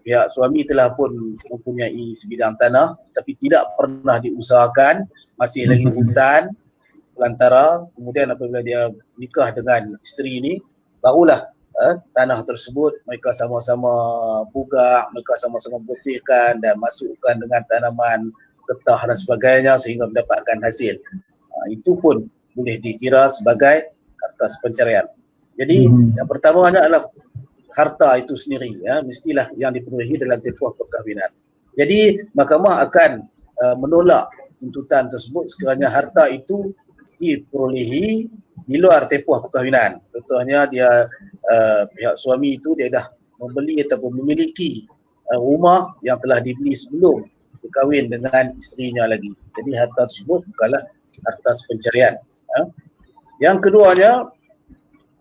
pihak suami telah pun mempunyai sebidang tanah tetapi tidak pernah diusahakan, masih lagi hutan belantara. Kemudian apabila dia nikah dengan isteri ini, barulah tanah tersebut mereka sama-sama bugak, mereka sama-sama bersihkan dan masukkan dengan tanaman, getah dan sebagainya sehingga mendapatkan hasil. Itu pun boleh dikira sebagai harta sepencarian. Jadi yang pertamanya adalah harta itu sendiri, mestilah yang diperolehi dalam tempoh perkahwinan. Jadi mahkamah akan menolak tuntutan tersebut sekiranya harta itu diperolehi di luar tempoh perkahwinan. Contohnya dia pihak suami itu dia dah membeli ataupun memiliki rumah yang telah dibeli sebelum berkahwin dengan isterinya lagi. Jadi harta tersebut bukanlah harta sepencarian. Yang keduanya,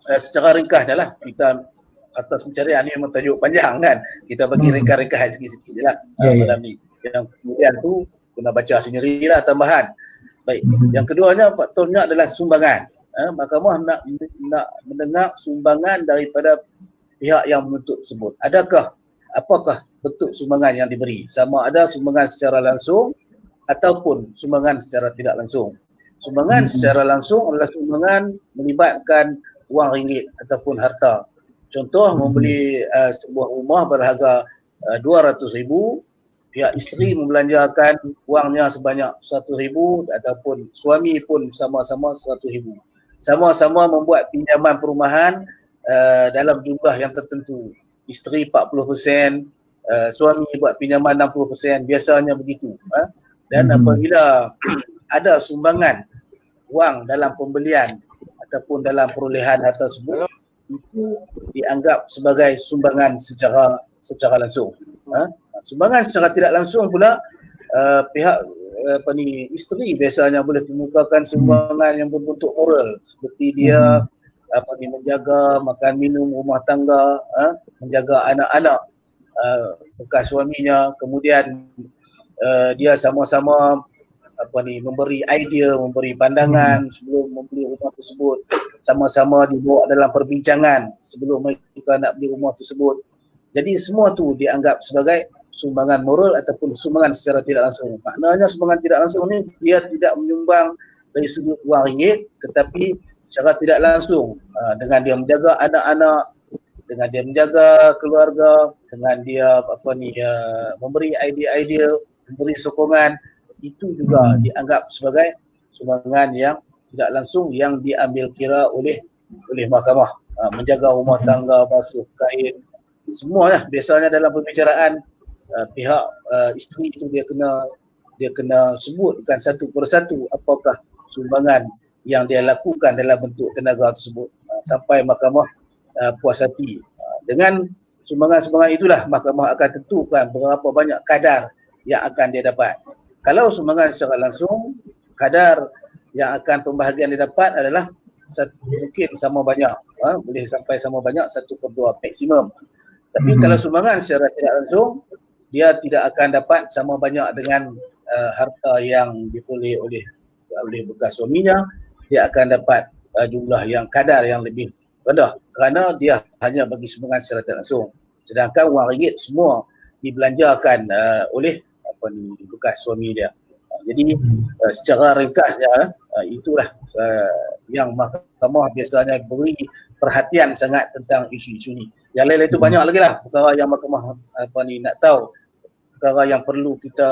secara ringkas adalah kita harta sepencarian ni memang tajuk panjang kan. Kita bagi ringkas-ringkas sikit-sikit je lah malam ni. Yang kemudian tu kena baca sendirilah tambahan. Baik, yang keduanya faktornya adalah sumbangan. Mahkamah nak mendengar sumbangan daripada pihak yang menuntut tersebut. Apakah bentuk sumbangan yang diberi? Sama ada sumbangan secara langsung ataupun sumbangan secara tidak langsung. Sumbangan secara langsung adalah sumbangan melibatkan wang ringgit ataupun harta. Contoh, membeli sebuah rumah berharga 200,000, pihak isteri membelanjakan wangnya sebanyak 100,000 ataupun suami pun sama-sama 100,000. Sama-sama membuat pinjaman perumahan dalam jumlah yang tertentu. Isteri 40%, suami buat pinjaman 60%, biasanya begitu. Dan apabila ada sumbangan wang dalam pembelian ataupun dalam perolehan harta tersebut, itu dianggap sebagai sumbangan secara langsung. Sumbangan secara tidak langsung pula, pihak isteri biasanya boleh mengemukakan sumbangan yang berbentuk moral, seperti dia menjaga makan minum rumah tangga, menjaga anak-anak bekas suaminya, kemudian dia sama-sama memberi idea, memberi pandangan sebelum membeli rumah tersebut, sama-sama dibawa dalam perbincangan sebelum mereka nak beli rumah tersebut. Jadi semua tu dianggap sebagai sumbangan moral ataupun sumbangan secara tidak langsung. Maknanya sumbangan tidak langsung ni dia tidak menyumbang dari sudut wang ringgit, tetapi secara tidak langsung dengan dia menjaga anak-anak, dengan dia menjaga keluarga, dengan dia memberi idea-idea, memberi sokongan, itu juga dianggap sebagai sumbangan yang tidak langsung yang diambil kira oleh mahkamah. Menjaga rumah tangga, basuh kain, semualah biasanya dalam pembicaraan pihak isteri itu dia kena sebutkan satu persatu apakah sumbangan yang dia lakukan dalam bentuk tenaga tersebut, sampai mahkamah puas hati. Dengan sumbangan-sumbangan itulah mahkamah akan tentukan berapa banyak kadar yang akan dia dapat. Kalau sumbangan secara langsung, kadar yang akan pembahagian dia dapat adalah mungkin sama banyak, boleh sampai sama banyak 1/2 maksimum. Tapi kalau sumbangan secara tidak langsung, dia tidak akan dapat sama banyak dengan harta yang diperoleh oleh bekas suaminya. Dia akan dapat jumlah yang kadar yang lebih rendah kerana dia hanya bagi sumbangan secara tidak langsung. Sedangkan wang ringgit semua dibelanjakan oleh bekas suami dia. Jadi secara ringkasnya itulah yang mahkamah biasanya beri perhatian sangat tentang isu-isu ni. Yang lain-lain itu banyak lagi lah perkara yang mahkamah nak tahu, perkara yang perlu kita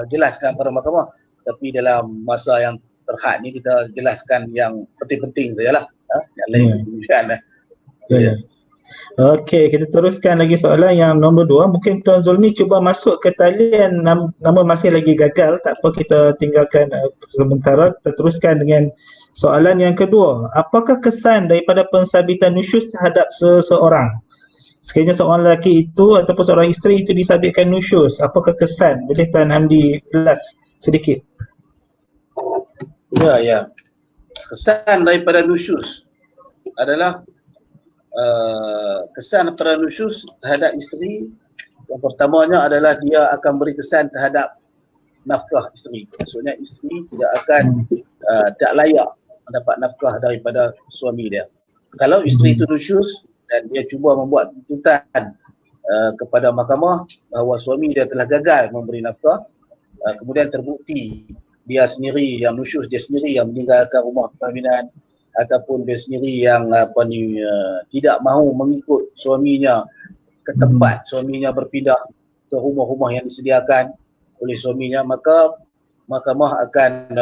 jelaskan pada mahkamah, tapi dalam masa yang terhad ni kita jelaskan yang penting-penting sajalah. Yang lain itu bukan lah. Okey, kita teruskan lagi soalan yang nombor 2. Mungkin Tuan Zulmi cuba masuk ke talian, namun masih lagi gagal. Tak apa, kita tinggalkan sementara. Kita teruskan dengan soalan yang kedua. Apakah kesan daripada pensabitan nusyus terhadap seseorang? Sekiranya seorang lelaki itu ataupun seorang isteri itu disabitkan nusyus, apakah kesan? Boleh Tuan Hamdi jelas sedikit? Ya. Kesan daripada nusyus adalah kesan daripada nusyus terhadap isteri. Yang pertamanya adalah dia akan beri kesan terhadap nafkah isteri. Maksudnya isteri tidak akan tak layak mendapat nafkah daripada suami dia. Kalau isteri itu nusyus dan dia cuba membuat tuntutan kepada mahkamah bahawa suami dia telah gagal memberi nafkah, kemudian terbukti dia sendiri yang nusyus, dia sendiri yang meninggalkan rumah perkahwinan, ataupun dia sendiri yang tidak mahu mengikut suaminya ke tempat suaminya berpindah ke rumah-rumah yang disediakan oleh suaminya, maka mahkamah akan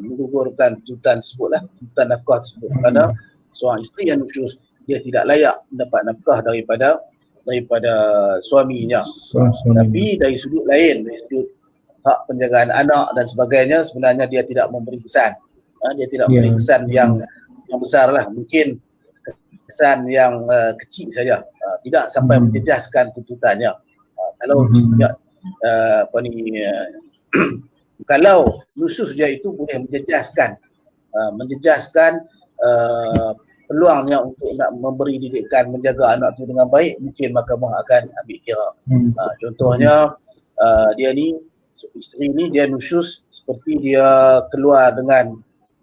menggugurkan tuntutan tersebutlah, tuntutan nafkah tersebut, kerana seorang isteri yang nusyus dia tidak layak mendapat nafkah daripada suaminya. Tapi dari sudut lain, dari sudut hak penjagaan anak dan sebagainya, sebenarnya dia tidak memberi kesan. Dia tidak memberi kesan yang besar lah, mungkin kesan yang kecil saja, tidak sampai menjejaskan tuntutannya. Kalau kalau nusyus dia itu boleh menjejaskan peluangnya untuk nak memberi didikan, menjaga anak itu dengan baik, mungkin mahkamah akan ambil kira. Contohnya dia ni, isteri ni dia nusyus seperti dia keluar dengan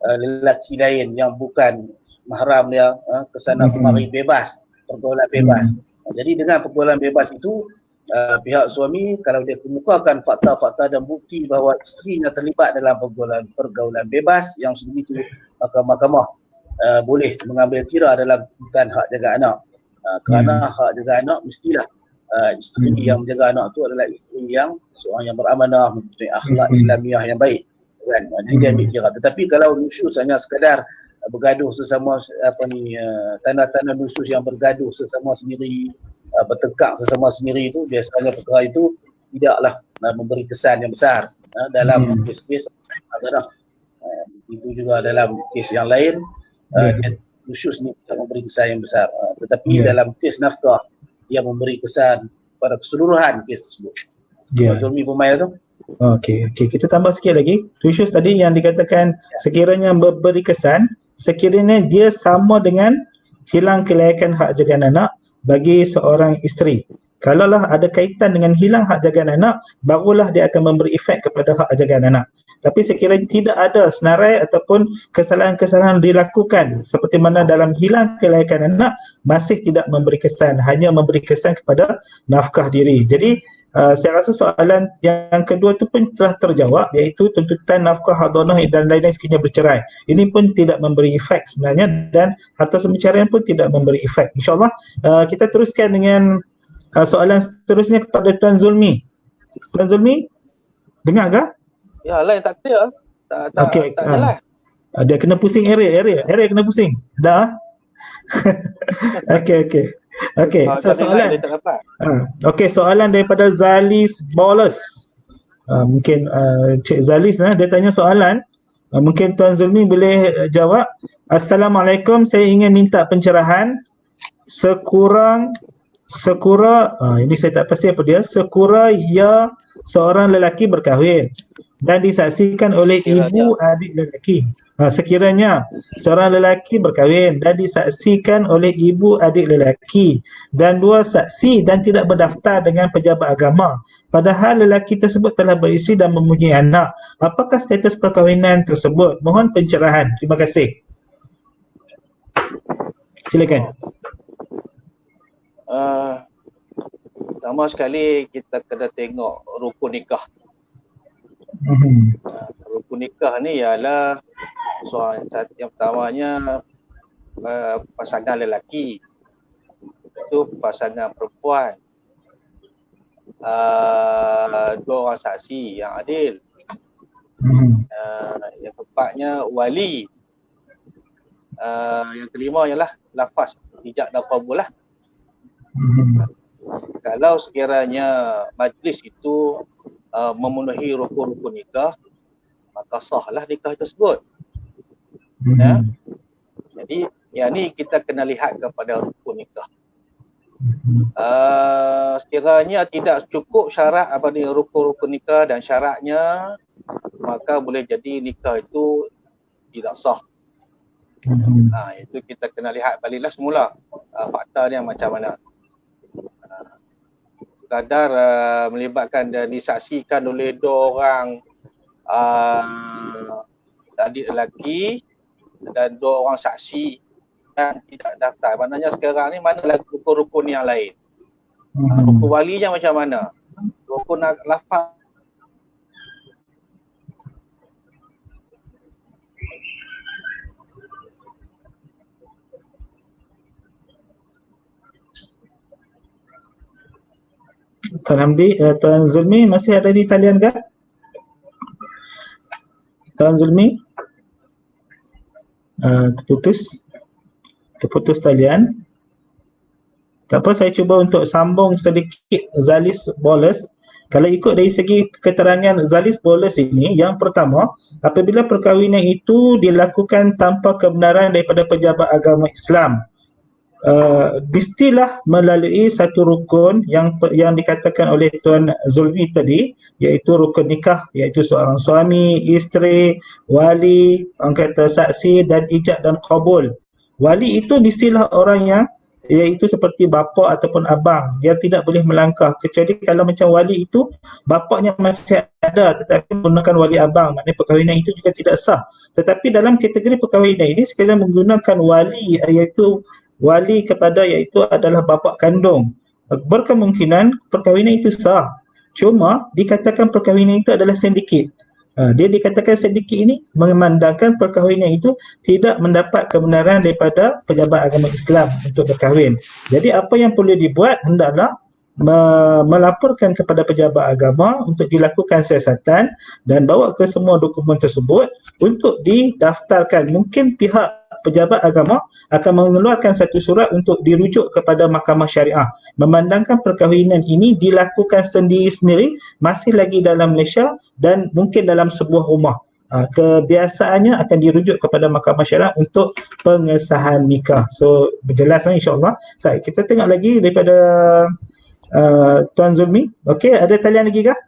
lelaki lain yang bukan mahram dia, kesana kemari bebas, pergaulan bebas. Jadi dengan pergaulan bebas itu, pihak suami kalau dia kemukakan fakta-fakta dan bukti bahawa isterinya terlibat dalam pergaulan bebas yang sebegitu, maka mahkamah boleh mengambil kira adalah bukan hak jaga anak. Kerana hak jaga anak mestilah isteri yang menjaga anak itu adalah isteri yang seorang yang beramanah, mempunyai akhlak Islamiah yang baik. Kan? Jadi dia ambil kira. Tetapi kalau nusyus hanya sekadar bergaduh sesama tanda-tanda nusyus yang bergaduh sesama sendiri, bertengkar sesama sendiri, itu biasanya perkara itu tidaklah memberi kesan yang besar dalam kes-kes amanah. Itu juga dalam kes yang lain, nusyus ni tidak memberi kesan yang besar. Tetapi dalam kes nafkah dia memberi kesan pada keseluruhan kes tersebut. Zulmi pemain tu. Okey, kita tambah sikit lagi. Nusyus tadi yang dikatakan sekiranya memberi kesan, sekiranya dia sama dengan hilang kelayakan hak jagaan anak bagi seorang isteri. Kalaulah ada kaitan dengan hilang hak jagaan anak, barulah dia akan memberi efek kepada hak jagaan anak. Tapi sekiranya tidak ada senarai ataupun kesalahan-kesalahan dilakukan seperti mana dalam hilang kelayakan anak, masih tidak memberi kesan, hanya memberi kesan kepada nafkah diri. Jadi saya rasa soalan yang kedua itu pun telah terjawab, iaitu tuntutan nafkah hadonah dan lain-lain sekiranya bercerai. Ini pun tidak memberi efek sebenarnya, dan harta semberceraian pun tidak memberi efek. InsyaAllah kita teruskan dengan soalan seterusnya kepada Tuan Zulmi. Tuan Zulmi, dengar ke? Ya, lain tak clear. Tak jelas. Dia kena pusing area kena pusing. Dah? Okey. Soalan. Soalan daripada Zalis Bowlers. Mungkin Cik Zalis dia tanya soalan. Mungkin Tuan Zulmi boleh jawab. Assalamualaikum, saya ingin minta pencerahan ini saya tak pasti apa dia. Sekura ya seorang lelaki berkahwin dan disaksikan oleh ibu adik lelaki. Sekiranya seorang lelaki berkahwin dan disaksikan oleh ibu adik lelaki dan dua saksi dan tidak berdaftar dengan pejabat agama, padahal lelaki tersebut telah beristeri dan mempunyai anak, apakah status perkahwinan tersebut? Mohon pencerahan. Terima kasih. Silakan. Pertama sekali kita kena tengok rukun nikah. Rukun nikah ni ialah soal yang pertamanya pasangan lelaki, itu pasangan perempuan, dua orang saksi yang adil, yang keempatnya wali, yang kelima ialah lafaz ijab dan qabul lah. Kalau sekiranya majlis itu memenuhi rukun-rukun nikah, maka sahlah nikah tersebut. Ya. Jadi yang ni kita kena lihat kepada rukun nikah. Sekiranya tidak cukup syarat apa ni rukun-rukun nikah dan syaratnya, maka boleh jadi nikah itu tidak sah. Itu kita kena lihat baliklah semula fakta dia macam mana. Kadar melibatkan dan disaksikan oleh dua orang adik lelaki dan dua orang saksi yang tidak daftar. Maknanya sekarang ni mana lagi rukun-rukun yang lain? Rukun walinya macam mana? Rukun lafaz. Tuan Hamdi, Tuan Zulmi masih ada di talian ke? Tuan Zulmi? Terputus talian. Tak apa, saya cuba untuk sambung sedikit Zalis Boles. Kalau ikut dari segi keterangan Zalis Boles ini, yang pertama, apabila perkahwinan itu dilakukan tanpa kebenaran daripada pejabat agama Islam, mestilah melalui satu rukun yang dikatakan oleh Tuan Zulmi tadi, iaitu rukun nikah, iaitu seorang suami, isteri, wali, orang kata saksi dan ijab dan qabul. Wali itu mestilah orang yang iaitu seperti bapa ataupun abang, dia tidak boleh melangkah, kecuali kalau macam wali itu bapaknya masih ada tetapi menggunakan wali abang, maknanya perkahwinan itu juga tidak sah. Tetapi dalam kategori perkahwinan ini sekiranya menggunakan wali, iaitu wali kepada iaitu adalah bapa kandung, berkemungkinan perkahwinan itu sah. Cuma dikatakan perkahwinan itu adalah sindiket. Dia dikatakan sedikit ini memandangkan perkahwinan itu tidak mendapat kebenaran daripada pejabat agama Islam untuk berkahwin. Jadi apa yang perlu dibuat hendaklah melaporkan kepada pejabat agama untuk dilakukan siasatan dan bawa ke semua dokumen tersebut untuk didaftarkan. Mungkin pihak pejabat agama akan mengeluarkan satu surat untuk dirujuk kepada mahkamah syariah, memandangkan perkahwinan ini dilakukan sendiri-sendiri masih lagi dalam Malaysia dan mungkin dalam sebuah rumah. Kebiasaannya akan dirujuk kepada mahkamah syariah untuk pengesahan nikah. So berjelas insya-Allah. Kita tengok lagi daripada Tuan Zulmi. Okey, ada talian lagi kah?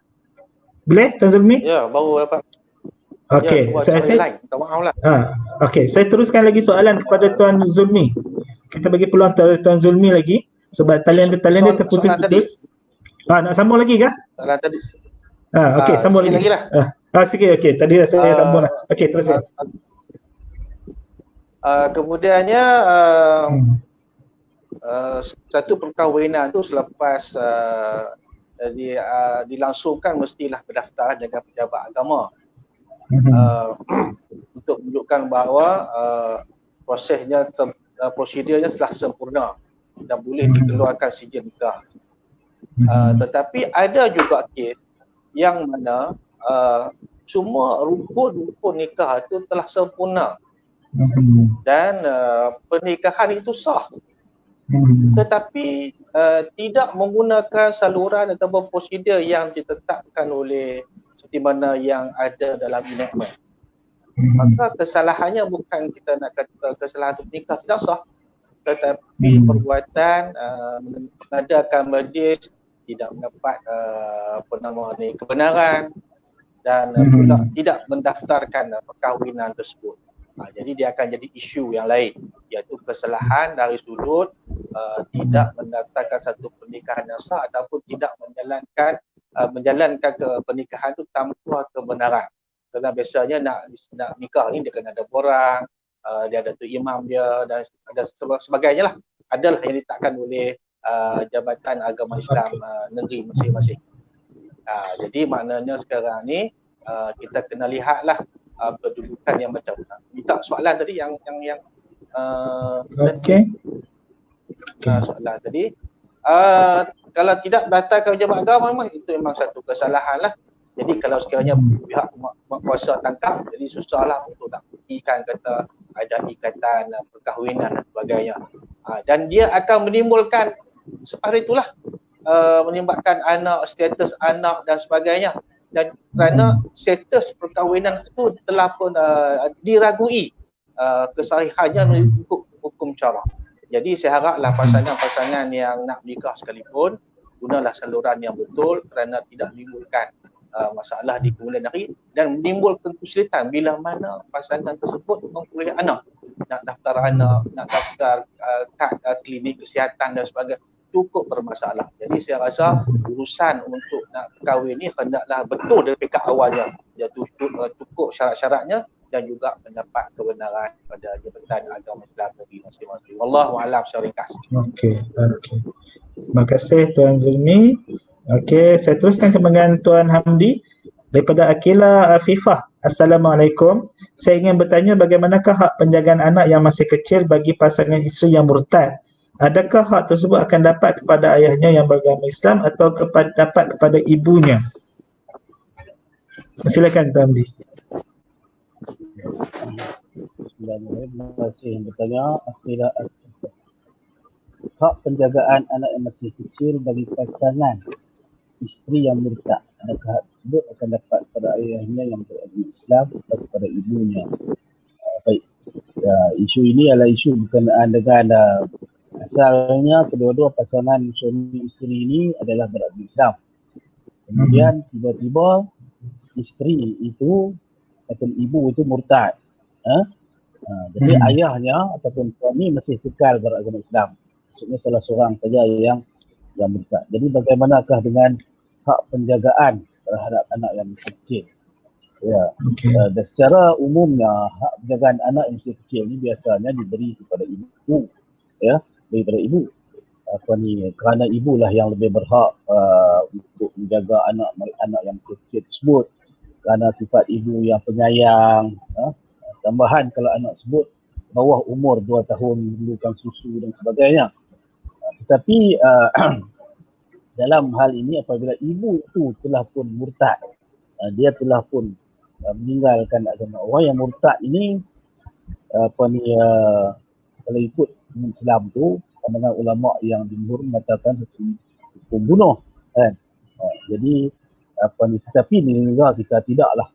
Boleh Tuan Zulmi? Ya, baru dapat. Okey, saya minta maaf lah. Okey, saya teruskan lagi soalan kepada Tuan Zulmi. Kita bagi peluang Tuan Zulmi lagi sebab talian dia terputus-putus. Nak sambung lagi kah? Soalan tadi. Okey, sambung lagi lah. Sikit okey. Tadi saya sambung lah. Okey, teruskan. Kemudiannya satu perkahwinan tu selepas dilangsungkan mestilah berdaftar dengan pejabat agama. Untuk menunjukkan bahawa prosedurnya telah sempurna dan boleh dikeluarkan sijil nikah. Tetapi ada juga kes yang mana semua rukun nikah itu telah sempurna dan pernikahan itu sah, tetapi tidak menggunakan saluran atau prosedur yang ditetapkan oleh seperti mana yang ada dalam enactment. Maka kesalahannya bukan kita nak kata kesalahan untuk nikah tidak sah, tetapi perbuatan mengadakan majlis tidak mendapat kebenaran dan pula tidak mendaftarkan perkahwinan tersebut. Jadi dia akan jadi isu yang lain, iaitu kesalahan dari sudut tidak mendaftarkan satu pernikahan yang sah ataupun tidak menjalankan pernikahan itu tanpa kebenaran. Kerana biasanya nak nikah ni dia kena ada borang, dia ada tu imam dia dan ada sebagainya lah. Adalah yang ditetapkan oleh Jabatan Agama Islam negeri masing-masing. Jadi maknanya sekarang ni kita kena lihatlah kedudukan yang macam mana. Minta soalan tadi yang Okey. soalan tadi. Kalau tidak batalkan ujian agama, memang itu memang satu kesalahan lah. Jadi kalau sekiranya pihak kuasa tangkap, jadi susahlah untuk nak buktikan kata ada ikatan perkahwinan dan sebagainya. Dan dia akan menimbulkan seperti itulah, menimbulkan anak, status anak dan sebagainya. Dan kerana status perkahwinan itu telah pun diragui kesahihannya mengikut hukum syara. Jadi saya haraplah pasangan-pasangan yang nak menikah sekalipun gunalah saluran yang betul kerana tidak menimbulkan masalah di kemudian hari dan menimbulkan kesulitan bila mana pasangan tersebut mempunyai anak, nak daftar anak, nak daftar kad klinik kesihatan dan sebagainya, cukup bermasalah. Jadi saya rasa urusan untuk nak kahwin ni hendaklah betul dari pihak awalnya, dia cukup syarat-syaratnya dan juga mendapat kebenaran pada Jabatan Agama Islam negeri masing-masing. Wallahu a'lam secara ringkas. Okey. Terima kasih Tuan Zulmi. Okey, saya teruskan dengan Tuan Hamdi daripada Akila Afifah. Assalamualaikum. Saya ingin bertanya bagaimanakah hak penjagaan anak yang masih kecil bagi pasangan isteri yang murtad? Adakah hak tersebut akan dapat kepada ayahnya yang beragama Islam atau dapat kepada ibunya? Silakan Tuan Hamdi. Terima kasih yang bertanya. Hak penjagaan anak yang masih kecil bagi pasangan isteri yang murtad, adakah hak tersebut akan dapat kepada ayahnya yang beragama Islam atau kepada ibunya? Baik, isu ini adalah isu berkenaan dengan asalnya kedua-dua pasangan suami isteri ini adalah beragama Islam. Kemudian tiba-tiba isteri itu atau ibu itu murtad. Jadi ayahnya ataupun suami masih kekal beragama Islam. Maksudnya salah seorang saja yang murtad. Jadi bagaimanakah dengan hak penjagaan terhadap anak yang masih kecil? Ya. Dan secara umumnya hak penjagaan anak yang masih kecil ini biasanya diberi kepada ibu, ya, daripada ibu. Kerana ibulah yang lebih berhak untuk menjaga anak yang masih kecil tersebut. Kerana sifat ibu yang penyayang, tambahan kalau anak tersebut bawah umur 2 tahun memerlukan susu dan sebagainya. Tetapi dalam hal ini apabila ibu itu telah pun murtad, dia telah pun meninggalkan agama. Orang yang murtad ini kalau ikut Islam tu, pandangan ulama yang jumhur mengatakan hukum bunuh, kan. Jadi tetapi di negara kita tidaklah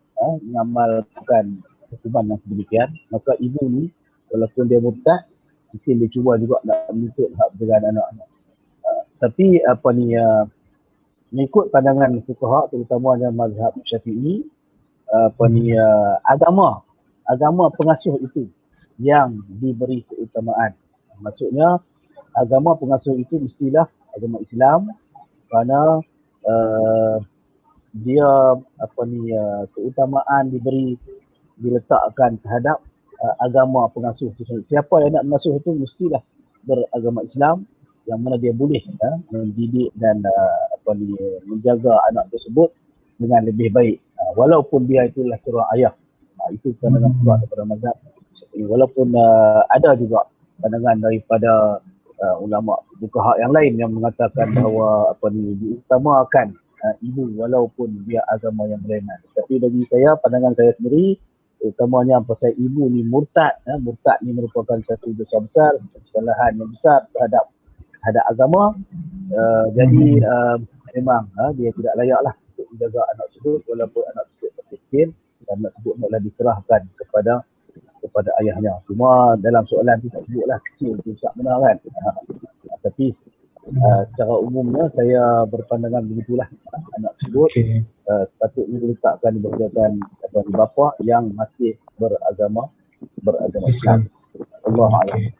mengamalkan hukuman yang sedemikian. Maka ibu ni walaupun dia murtad, mungkin dia cuba juga nak menuntut hak penjagaan anak-anak. Tapi mengikut pandangan fuqaha terutama dalam mazhab Syafi'i, agama pengasuh itu yang diberi keutamaan. Maksudnya agama pengasuh itu mestilah agama Islam kerana dia keutamaan diletakkan terhadap agama pengasuh itu. Siapa yang nak mengasuh itu mestilah beragama Islam, yang mana dia boleh mendidik dan menjaga anak tersebut dengan lebih baik, walaupun dia itulah seorang ayah. Itu pandangan kuat daripada mazhab. Walaupun ada juga pandangan daripada ulama fuqaha yang lain yang mengatakan bahawa diutamakan ibu walaupun dia agama yang berlainan. Tapi bagi saya, pandangan saya sendiri, utamanya pasal ibu ni murtad. Murtad ni merupakan satu dosa besar, kesalahan yang besar terhadap agama. Jadi memang dia tidak layaklah untuk menjaga anak tersebut walaupun anak tersebut kecil dan anak tersebut adalah diserahkan kepada ayahnya. Cuma dalam soalan tu tak sebutlah kecil tu tak benar, kan. Tapi secara umumnya saya berpandangan begitulah, anak tersebut patutnya diletakkan di berjaya bapa yang masih beragama Islam. Allahuakbar.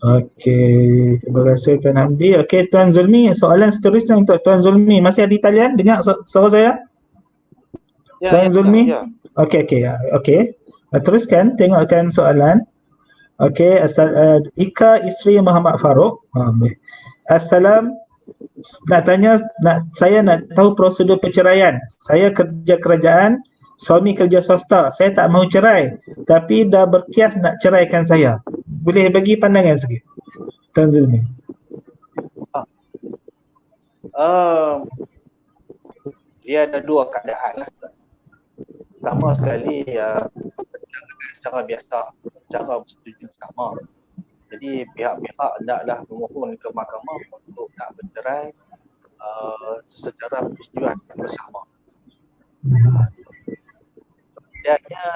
Okey, terima kasih Tuan Hamdi. Okey, Tuan Zulmi, soalan seterusnya untuk Tuan Zulmi. Masih ada di talian? Dengar suara saya? Ya, Tuan Zulmi? Ya. Okey. Teruskan, tengokkan soalan. Okey, Ika isteri Muhammad Farouk. Assalam, saya nak tahu prosedur perceraian. Saya kerja kerajaan suami kerja swasta, saya tak mahu cerai tapi dah berkias nak ceraikan saya. Boleh bagi pandangan sikit, Tuan Zulmi? Dia ada dua keadaan lah. Pertama sekali, secara biasa, secara bersetuju sama. Jadi pihak-pihak hendaklah memohon ke mahkamah untuk nak bercerai secara persetujuan bersama. Kemudiannya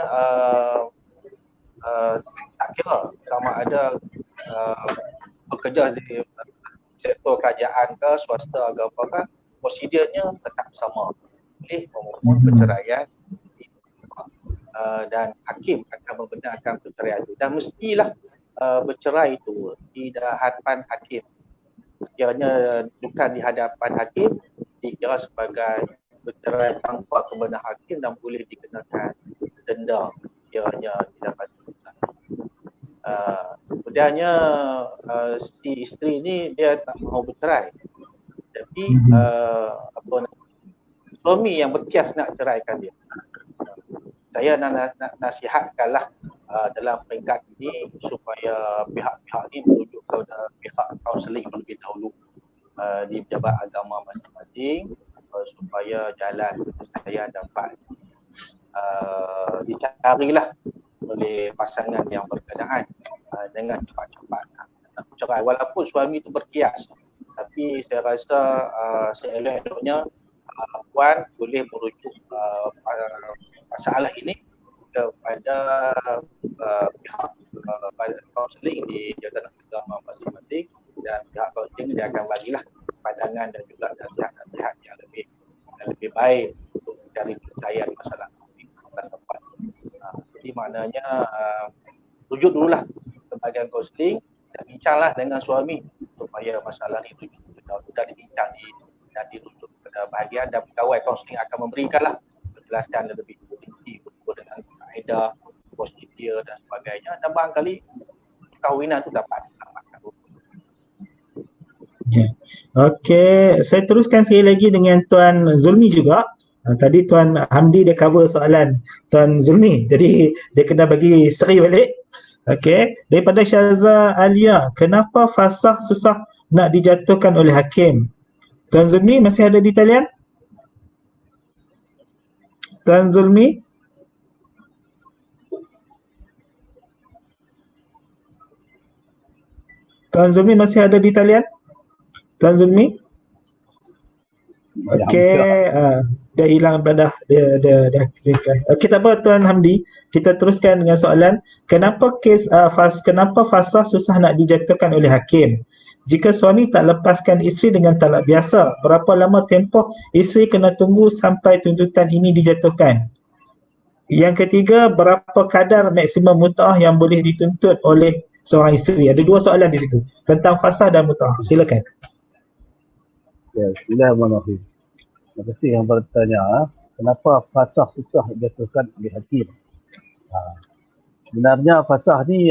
tak kira sama ada bekerja di sektor kerajaan ke swasta ke apakah, prosedurnya tetap sama. Boleh memohon perceraian dan hakim akan membenarkan perceraian itu, dan mestilah bercerai itu di hadapan hakim. Sekiranya bukan di hadapan hakim, dikira sebagai bercerai tanpa kebenaran hakim dan boleh dikenakan denda sekiranya didapat putusan. Kemudiannya si isteri ni dia tak mahu bercerai, tapi suami yang berkias nak ceraikan dia. Saya nak nasihatkanlah dalam peringkat ini supaya pihak-pihak ini merujuk kepada pihak kaunseling terlebih dahulu di pejabat agama masing-masing supaya jalan penyelesaian dapat dicarilah oleh pasangan yang berkenaan dengan cepat-cepat cerai. Walaupun suami itu berkias, tapi saya rasa seelok-eloknya puan boleh merujuk masalah ini kepada pihak kaunseling di jabatan agama masing-masing, dan pihak kaunseling dia akan bagilah pandangan dan juga nasihat-nasihat yang lebih baik untuk mencari penyelesaian masalah yang tepat. Jadi maknanya rujuk dululah ke bahagian kaunseling dan bincanglah dengan suami supaya masalah ini sudah dibincang dan dirujuk kepada bahagian, dan pegawai kaunseling akan memberikanlah penjelasan lebih rinci dengan kaedah, prosedur dan sebagainya, dan barangkali perkahwinan itu dapat diselamatkan. Okey, saya teruskan sekali lagi dengan Tuan Zulmi juga. Tadi Tuan Hamdi dia cover soalan Tuan Zulmi, jadi dia kena bagi seri balik. Okey, daripada Syaza Alia, kenapa fasakh susah nak dijatuhkan oleh hakim? Tuan Zulmi masih ada di talian? Tuan Zulmi? Tuan Zulmi masih ada di talian? Tuan Zulmi? Okey, dia hilang dah. Okey, tak apa Tuan Hamdi, kita teruskan dengan soalan, kenapa kenapa fasakh susah nak dijatuhkan oleh hakim? Jika suami tak lepaskan isteri dengan talak biasa, berapa lama tempoh isteri kena tunggu sampai tuntutan ini dijatuhkan? Yang ketiga, berapa kadar maksimum mut'ah yang boleh dituntut oleh seorang isteri? Ada dua soalan di situ tentang fasakh dan mut'ah. Silakan. Ya, bismillahirrahmanirrahim. Terima kasih yang bertanya, kenapa fasakh susah dijatuhkan oleh hakim? Sebenarnya fasakh ni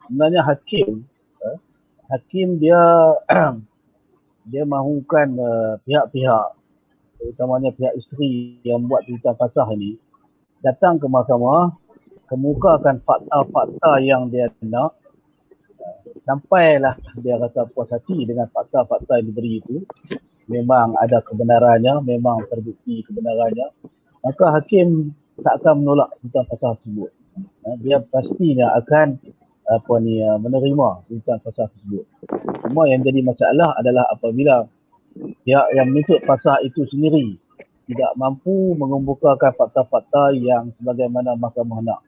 sebenarnya hakim dia mahukan pihak-pihak, terutamanya pihak isteri yang buat tuntutan fasakh ini, datang ke mahkamah, kemukakan fakta-fakta yang dia nak, sampailah dia rasa puas hati dengan fakta-fakta yang diberi itu, memang ada kebenarannya, memang terbukti kebenarannya, maka hakim tak akan menolak tuntutan fasakh tersebut. Dia pastinya akan menerima tuntutan fasakh tersebut. Cuma yang jadi masalah adalah apabila pihak yang menuntut fasakh itu sendiri tidak mampu mengemukakan fakta-fakta yang sebagaimana mahkamah nak.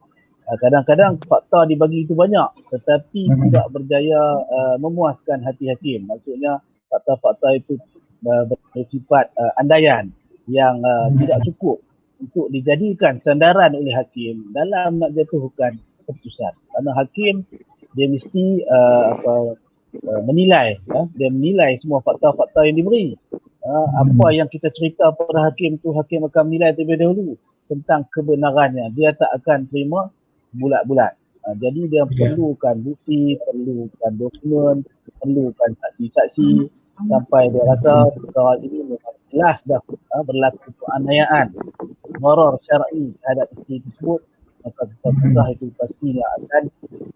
Kadang-kadang fakta dibagi itu banyak tetapi tidak berjaya memuaskan hati hakim. Maksudnya fakta-fakta itu bersifat andaian yang tidak cukup untuk dijadikan sandaran oleh hakim dalam nak jatuhkan keputusan. Kerana hakim dia mesti menilai, dia menilai semua fakta-fakta yang diberi. Apa yang kita cerita pada hakim tu, hakim akan menilai terlebih dahulu tentang kebenarannya. Dia tak akan terima bulat-bulat. Jadi dia perlukan bukti, perlukan dokumen, perlukan saksi-saksi sampai dia rasa perkara ini memang jelas dah berlaku penganiayaan. gharar syar'i terhadap isteri tersebut, maka kisah itu pastinya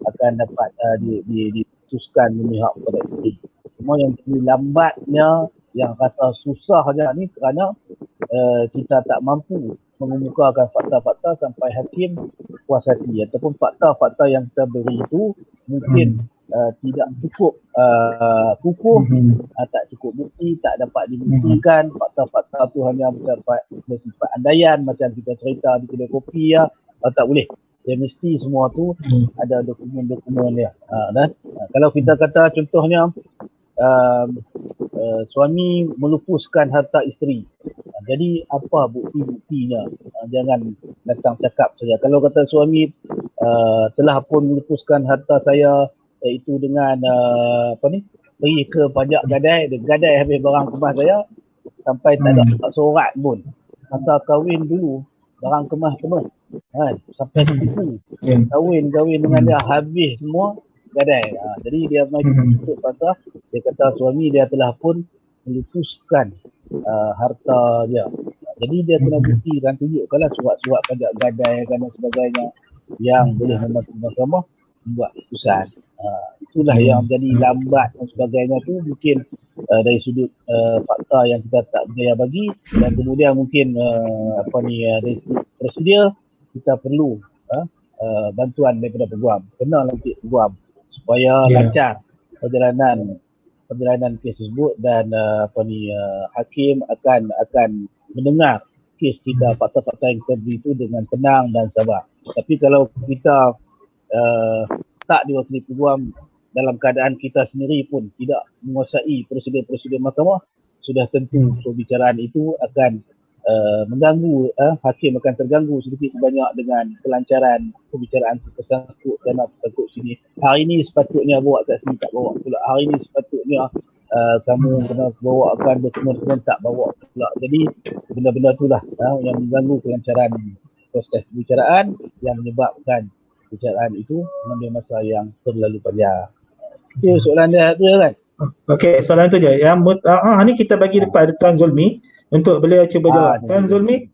akan dapat diputuskan memihak kepada isteri. Cuma yang jadi lambatnya, yang rasa susah saja ni kerana kita tak mampu mengemukakan fakta-fakta sampai hakim puas hati, ataupun fakta-fakta yang kita beri itu mungkin tidak cukup kukuh, tak cukup bukti, tak dapat dibuktikan. Fakta-fakta tu hanya bersifat andaian, macam kita cerita di kedai kopi ya, tak boleh. Dia mesti semua tu ada dokumen-dokumen dia. Kalau kita kata contohnya suami melupuskan harta isteri, jadi apa bukti-buktinya? Jangan datang cakap saja. Kalau kata suami telah pun melupuskan harta saya, iaitu dengan pergi ke pajak gadai, dia gadai habis barang kemas saya sampai tak ada surat pun. Masa kahwin dulu barang kemas penuh, sampai tipu kahwin dengan dia habis semua gadai. Jadi dia mai tutup pasal dia kata suami dia telah pun melupuskan harta dia. Jadi dia kena bukti dan tunjukkanlah surat-surat pajak gadai dan sebagainya yang boleh membantu mahkamah membuat keputusan. Itulah yang jadi lambat dan sebagainya tu mungkin dari sudut fakta yang kita tak berjaya bagi, dan kemudian mungkin dari sudut prosedur kita perlu bantuan daripada peguam, kena lantik peguam supaya lancar perjalanan kes tersebut, dan hakim akan mendengar kes kita, fakta-fakta yang kita beri itu dengan tenang dan sabar. Tapi kalau kita tak diwakili peguam dalam keadaan kita sendiri pun tidak menguasai prosedur-prosedur mahkamah, sudah tentu perbicaraan itu akan mengganggu, hakim akan terganggu sedikit sebanyak dengan kelancaran perbicaraan tersangkut dan tersangkut sini. Hari ini sepatutnya bawa kat sini, tak bawa pula. Hari ini sepatutnya kamu kena bawakan dokumen tak bawa pula. Jadi benda-benda itulah yang mengganggu kelancaran proses perbicaraan, yang menyebabkan perbicaraan itu mengambil masa yang terlalu panjang. Itu soalan dia tu kan? Okey, soalan tu je. Yang ni kita bagi depan Tuan Zulmi untuk beliau cuba jawab. Tuan Zulmi?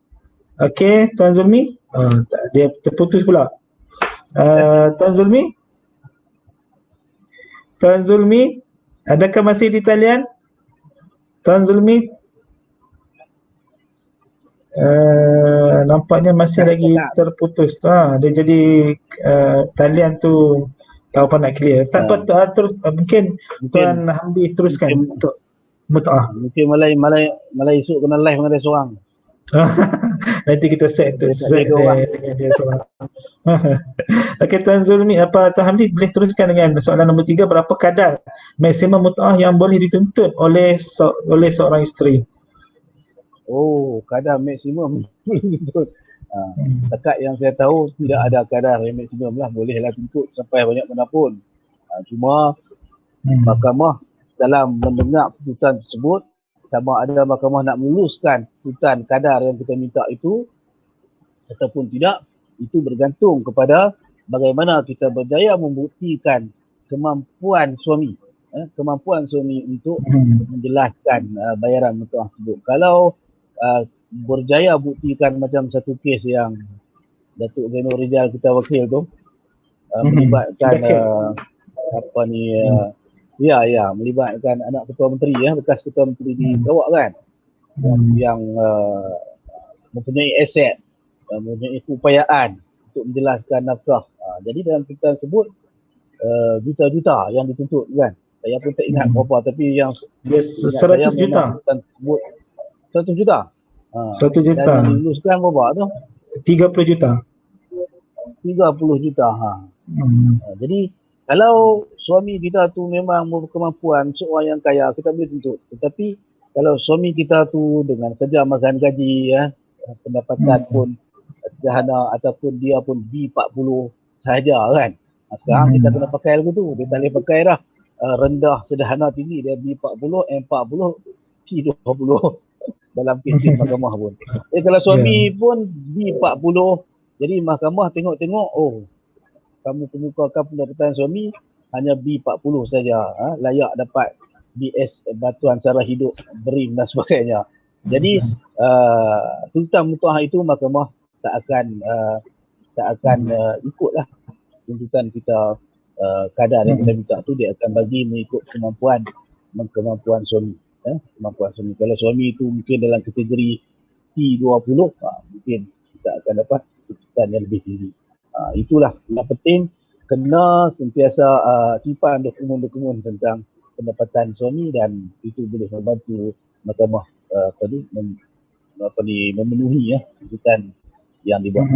Okey, Tuan Zulmi? Dia terputus pula. Tuan Zulmi? Tuan Zulmi? Adakah masih di talian? Tuan Zulmi? Nampaknya masih lagi terputus. Dia jadi talian tu tak apa nak clear. Tak apa, mungkin Tuan Hamdi teruskan untuk mut'ah. Mungkin malah esok kena live dengan dia seorang. Nanti kita set dengan dia seorang. Okey, Tuan Zulmi, Tuan Hamdi boleh teruskan dengan soalan nombor 3, berapa kadar maksimum mut'ah yang boleh dituntut oleh seorang isteri? Kadar maksimum. Setakat yang saya tahu tidak ada kadar yang maksimum lah, bolehlah tuntut sampai banyak mana pun. Cuma mahkamah dalam mendengar putusan tersebut, sama ada mahkamah nak meluluskan putusan kadar yang kita minta itu ataupun tidak, itu bergantung kepada bagaimana kita berjaya membuktikan kemampuan suami untuk menjelaskan bayaran mut'ah tersebut. Kalau berjaya buktikan macam satu kes yang Datuk Zainul Rizal kita wakil tu melibatkan melibatkan anak ketua menteri, bekas ketua menteri di Sarawak kan, yang mempunyai aset, mempunyai keupayaan untuk menjelaskan nafkah. Jadi dalam cerita tersebut juta-juta yang dituntut kan. Saya pun tak ingat berapa, tapi yang 100 juta. 100 juta. 100 juta. Dan diluluskan berapa tu? 30 juta. 30 juta. Jadi kalau suami kita tu memang berkemampuan, seorang yang kaya, kita boleh tuntut. Tetapi kalau suami kita tu dengan kerja makan gaji, pendapatan pun sederhana ataupun dia pun B40 sahaja kan. Sekarang kita kena pakai lagu tu. Dia tak boleh pakai dah rendah, sederhana, tinggi. Dia B40, M40, C20 dalam kes mahkamah pun. Kalau suami pun B40, jadi mahkamah tengok-tengok, kamu kemukakan pendapatan suami hanya B40 saja, layak dapat BS, bantuan sara hidup, BERIM dan sebagainya. Jadi tuntutan mutuah itu mahkamah tak akan ikutlah tuntutan kita. Kadar yang kita minta tu dia akan bagi mengikut kemampuan suami. Kemampuan suami. Kalau suami itu mungkin dalam kategori T20, mungkin kita akan dapat tuntutan yang lebih tinggi. Itulah yang penting, kena sentiasa simpan dokumen-dokumen tentang pendapatan suami, dan itu boleh membantu mahkamah memenuhi tuntutan yang dibuat.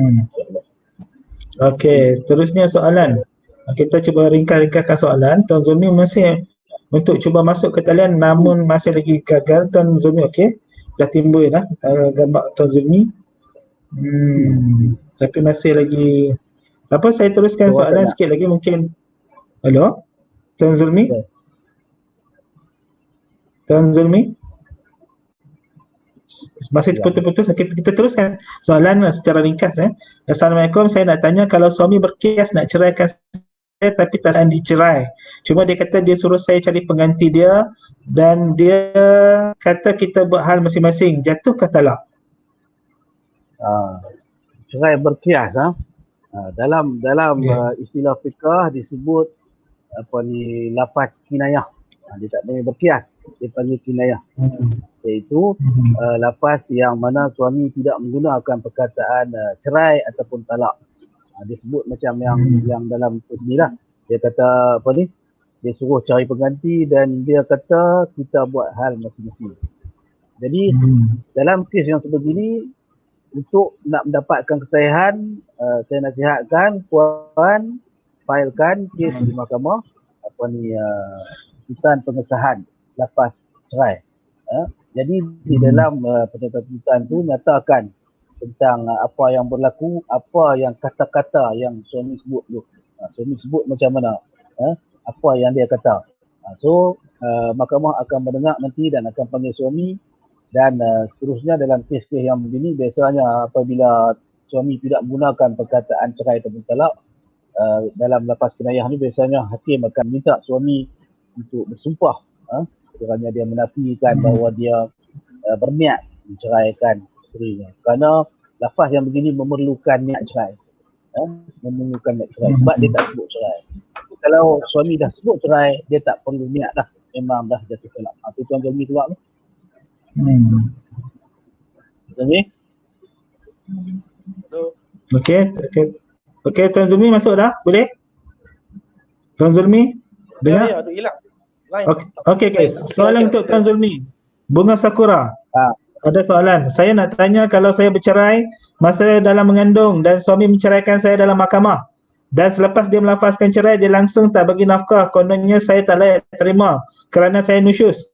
Okey, seterusnya soalan. Kita cuba ringkas-ringkaskan soalan. Tuan Zulmi masih untuk cuba masuk ke talian namun masih lagi gagal. Tuan Zulmi, okey? Dah timbul dah gambar Tuan Zulmi. Tapi masih lagi. Apa, saya teruskan soalan sikit lagi mungkin. Hello? Tuan Zulmi? Tuan Zulmi? Masih putus-putus. Kita teruskan soalan secara ringkas. Assalamualaikum, saya nak tanya, kalau suami berkias nak ceraikan saya tapi tak dicerai. Cuma dia kata dia suruh saya cari pengganti dia dan dia kata kita buat hal masing-masing. Jatuh ke talak? Cerai berkias. Dalam istilah fiqah disebut lafaz kinayah. Dia tak panggil berkias, dia panggil kinayah. Iaitu lafaz yang mana suami tidak menggunakan perkataan cerai ataupun talak. Dia sebut macam yang dalam ni lah. Dia kata dia suruh cari pengganti dan dia kata kita buat hal masing-masing. Jadi dalam kes yang sebegini, untuk nak mendapatkan kesahihan, saya nasihatkan puan failkan kes di mahkamah tuntutan pengesahan lafaz cerai. Jadi di dalam tuntutan tu nyatakan tentang apa yang berlaku, apa yang kata-kata yang suami sebut tu. Suami sebut macam mana, apa yang dia kata. So mahkamah akan mendengar nanti dan akan panggil suami, dan seterusnya dalam kes-kes yang begini biasanya apabila suami tidak menggunakan perkataan cerai atau talak, dalam lapas kinayah ni biasanya hakim akan minta suami untuk bersumpah kerana dia menafikan bahawa dia berniat menceraikan isterinya. Kerana lafaz yang begini memerlukan niat cerai. Memerlukan niat cerai sebab dia tak sebut cerai. Kalau suami dah sebut cerai, dia tak perlu niat dah. Memang dah jatuh talak. Itu Tuan Zulmi sebab tu. Zulmi? Okey, Tuan Zulmi masuk dah? Boleh? Tuan Zulmi? Dengar? Ya, ada hilang. Okey guys, soalan untuk Tuan Zulmi. Bunga Sakura. Ada soalan. Saya nak tanya, kalau saya bercerai masa dalam mengandung dan suami menceraikan saya dalam mahkamah, dan selepas dia melafazkan cerai, dia langsung tak bagi nafkah, kononnya saya tak layak terima kerana saya nusyus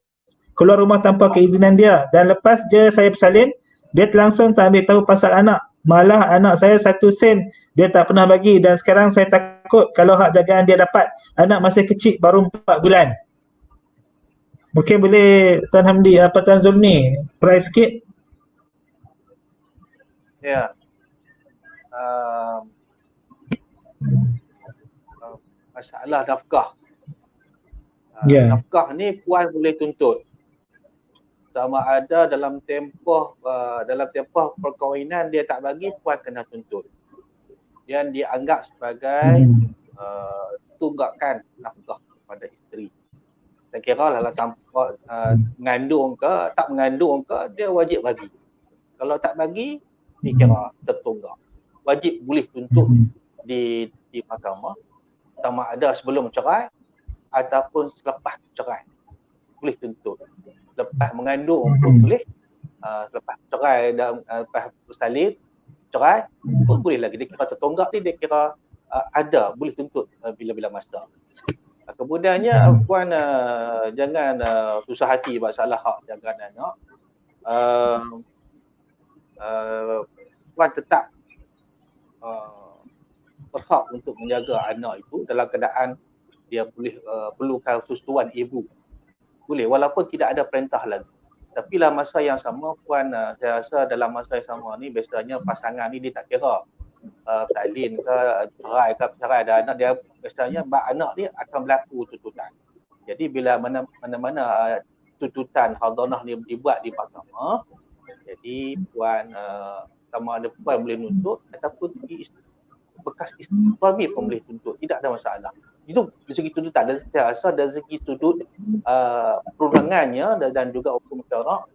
keluar rumah tanpa keizinan dia, dan lepas je saya bersalin, dia langsung tak ambil tahu pasal anak. Malah anak saya 1 sen dia tak pernah bagi, dan sekarang saya takut kalau hak jagaan dia dapat. Anak masih kecil, baru 4 bulan. Mungkin boleh Tuan Hamdi, Tuan Zulmi price sikit? Ya. Masalah nafkah. Nafkah ni puan boleh tuntut. Sama ada dalam tempoh perkahwinan dia tak bagi, puan kena tuntut. Yang dianggap sebagai tunggakan nafkah kepada isteri. Saya kira lah tanpa mengandung ke tak mengandung ke, dia wajib bagi. Kalau tak bagi, dikira tertunggak. Wajib boleh tuntut di mahkamah, sama ada sebelum cerai ataupun selepas cerai. Boleh tuntut. Lepas mengandung pun boleh, lepas cerai dan lepas bersalin cerai pun boleh lagi. Dia kira tertonggak ni, dia kira ada, boleh tuntut bila-bila masa. Kemudiannya puan jangan susah hati masalah hak jagaan anak. Puan tetap berhak untuk menjaga anak itu dalam keadaan dia boleh perlukan persetujuan ibu. Boleh, walaupun tidak ada perintah lagi. Tapi dalam masa yang sama, puan saya rasa dalam masa yang sama ni biasanya pasangan ni dia tak kira salin ke, cerai ke, cerai ada anak, dia biasanya anak ni akan berlaku tuntutan. Jadi bila mana-mana tuntutan hadanah ni dibuat di mahkamah, jadi Jadi puan sama ada puan boleh menuntut ataupun bekas suami pun boleh tuntut, tidak ada masalah. Itu dari segi tuntutan, dan saya rasa dari segi sudut perundangannya dan juga hukum syarak,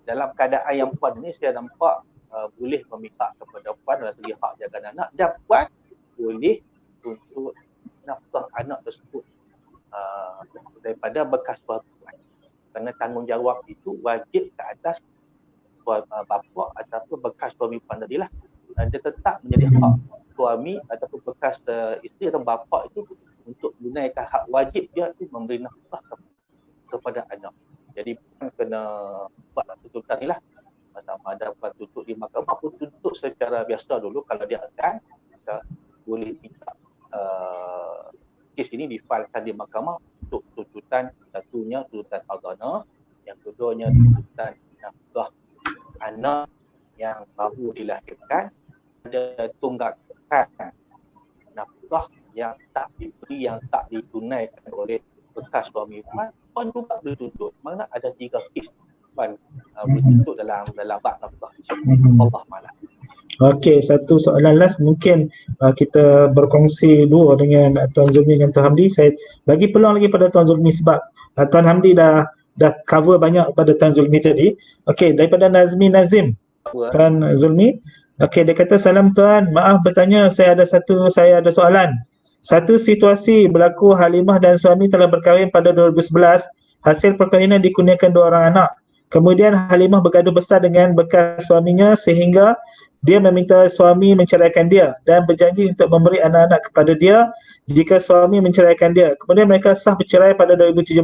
dalam keadaan yang puan ini saya nampak boleh memihak kepada puan dalam segi hak jagaan anak, dan puan boleh tuntut nafkah anak tersebut daripada bekas suami puan. Kerana tanggungjawab itu wajib ke atas bapa ataupun bekas suami puan tadilah. Dia tetap menjadi hak suami ataupun bekas isteri atau bapa itu untuk menunaikan hak wajib dia itu memberi nafkah kepada anak. Jadi puan kena buat tuntutan ni lah. Sama ada puan tuntut di mahkamah pun tuntut secara biasa dulu. Kalau dia akan boleh minta kes ini difailkan di mahkamah untuk tuntutan, satunya tuntutan hadana, yang keduanya tuntutan nafkah anak yang baru dilahirkan, ada tunggakan nafkah yang tak diberi, yang tak ditunaikan oleh bekas suami puan juga boleh tuntut. Mana ada 3 kes puan boleh tuntut dalam bab nafkah di sini. Allah Malam. Okey, satu soalan last mungkin kita berkongsi dua dengan Tuan Zulmi dan Tuan Hamdi. Saya bagi peluang lagi pada Tuan Zulmi sebab Tuan Hamdi dah cover banyak pada Tuan Zulmi tadi. Okey, daripada Nazmi Nazim. Tuan Zulmi. Okey, dia kata, salam Tuan, maaf bertanya, saya ada soalan. Satu situasi berlaku Halimah dan suami telah berkahwin pada 2011, hasil perkahwinan dikurniakan 2 orang anak. Kemudian Halimah bergaduh besar dengan bekas suaminya sehingga dia meminta suami menceraikan dia dan berjanji untuk memberi anak-anak kepada dia jika suami menceraikan dia. Kemudian mereka sah bercerai pada 2017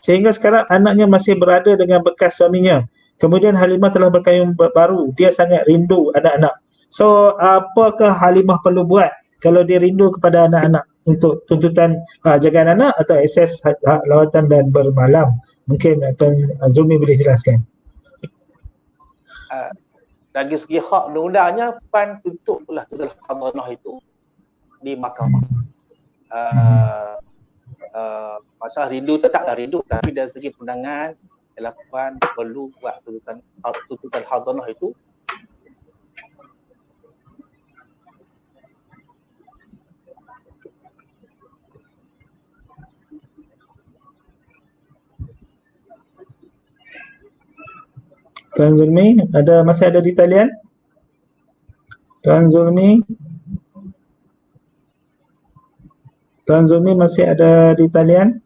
sehingga sekarang anaknya masih berada dengan bekas suaminya. Kemudian Halimah telah berkahwin baru. Dia sangat rindu anak-anak. So, apakah Halimah perlu buat kalau dia rindu kepada anak-anak untuk tuntutan jagaan anak atau akses hak lawatan dan bermalam? Mungkin Tuan Zulmi boleh jelaskan. Dari segi hak undang-undangnya, PAN tuntutlah tuntutan hadanah itu di mahkamah. Masalah rindu tetaplah rindu, tapi dari segi pandangan PAN perlu buat tuntutan hadanah itu. Tuan Zulmi, masih ada di talian? Tuan Zulmi? Tuan Zulmi masih ada di talian?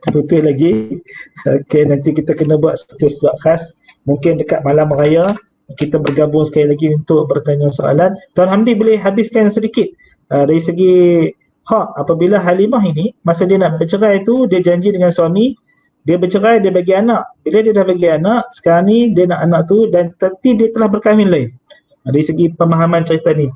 Terputus lagi. Okey, nanti kita kena buat satu slot khas. Mungkin dekat malam raya kita bergabung sekali lagi untuk bertanya soalan. Tuan Hamdi boleh habiskan sedikit dari segi hak apabila Halimah ini masa dia nak bercerai tu dia janji dengan suami, dia bercerai, dia bagi anak. Bila dia dah bagi anak, sekarang ni dia nak anak tu dan tapi dia telah berkahwin lain. Dari segi pemahaman cerita ni.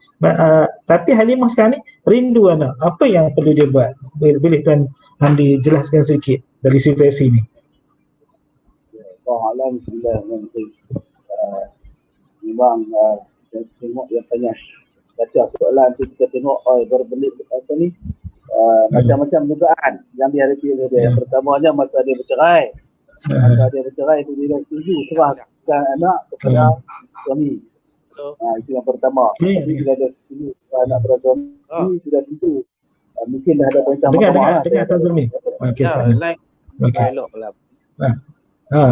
Tapi Halimah sekarang ni rindu anak. Apa yang perlu dia buat? Boleh Tuan Hamdi jelaskan sedikit dari situasi ni. Alhamdulillah, memang tengok yang tanya baca soalan tu kita tengok berbelit apa ni macam-macam dugaan yang dihadapi oleh dia. Yang pertamanya masa dia bercerai. Tu dia setuju serahkan anak kepada suami. Itu yang pertama. Tapi bila dia setuju anak kepada suami sudah tentu mungkin dah ada perintah mahkamah. Dengar Tuan Zulmi. Okey, Like dialog lah.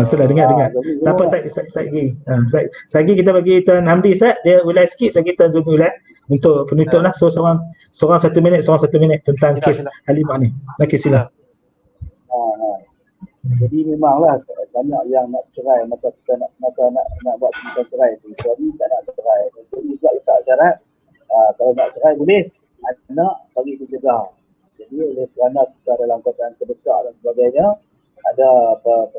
Itulah dengar. Tak apa, saya lagi kita bagi Tuan Hamdi Ustaz, dia ulai sikit, saya Tuan Zulmi ulai untuk penutup lah. So seorang 1 minit tentang kes Halimah ni. Okey, sila. Jadi memanglah banyak yang nak cerai masa kita nak buat tuntutan cerai tu. Suami tak nak cerai. Jadi juga letak syarat kalau nak cerai boleh, anak bagi dijegah. Jadi oleh kerana kita dalam keadaan terbesar dan sebagainya, ada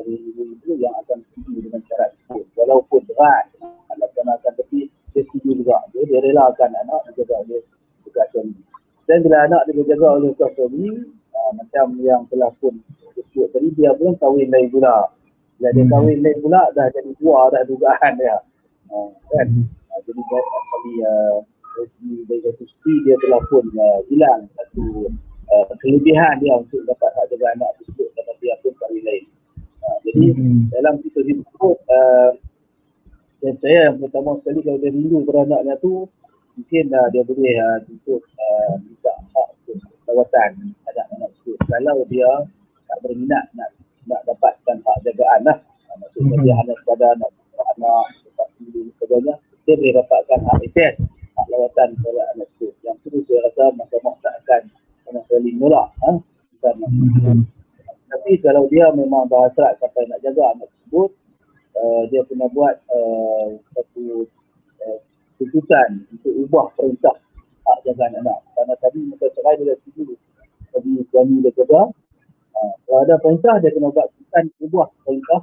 ibu-ibu yang akan setuju dengan syarat tersebut. Walaupun berat laksanakan, tapi dia setuju juga. Dia relakan anak dijaga oleh bekas suami. Dan bila anak dijaga oleh bekas suami, macam yang telah pun disebut tadi, dia pun kahwin lain pula. Bila dia kahwin lain pula, dah jadi buah dah dugaan dia. Kan? Jadi dari satu segi dia telah pun hilang satu kelebihan dia untuk dapat hak jaga anak tersebut, kerana dia pun kahwin lain. Jadi dalam kita hidup, saya yang pertama sekali kalau dia rindu beranaknya tu, mungkin dia boleh untuk minta hak untuk lawatan anak-anak itu. Kalau dia tak berminat nak dapatkan hak jagaan lah, maksudnya dia hanya sekadar nak anak dapat dulu sebagainya, dia boleh dapatkan hak reses, hak lawatan kepada anak itu. Yang tu saya rasa mahkamah tak akan sama sekali menolak. Tapi kalau dia memang berhasrat sampai nak jaga anak tersebut, dia kena buat satu tuntutan untuk ubah perintah hak jagaan anak. Kerana tadi mereka cerai dia dah setuju bagi suami dia kerja. Kalau ada perintah, dia kena buat tuntutan ubah perintah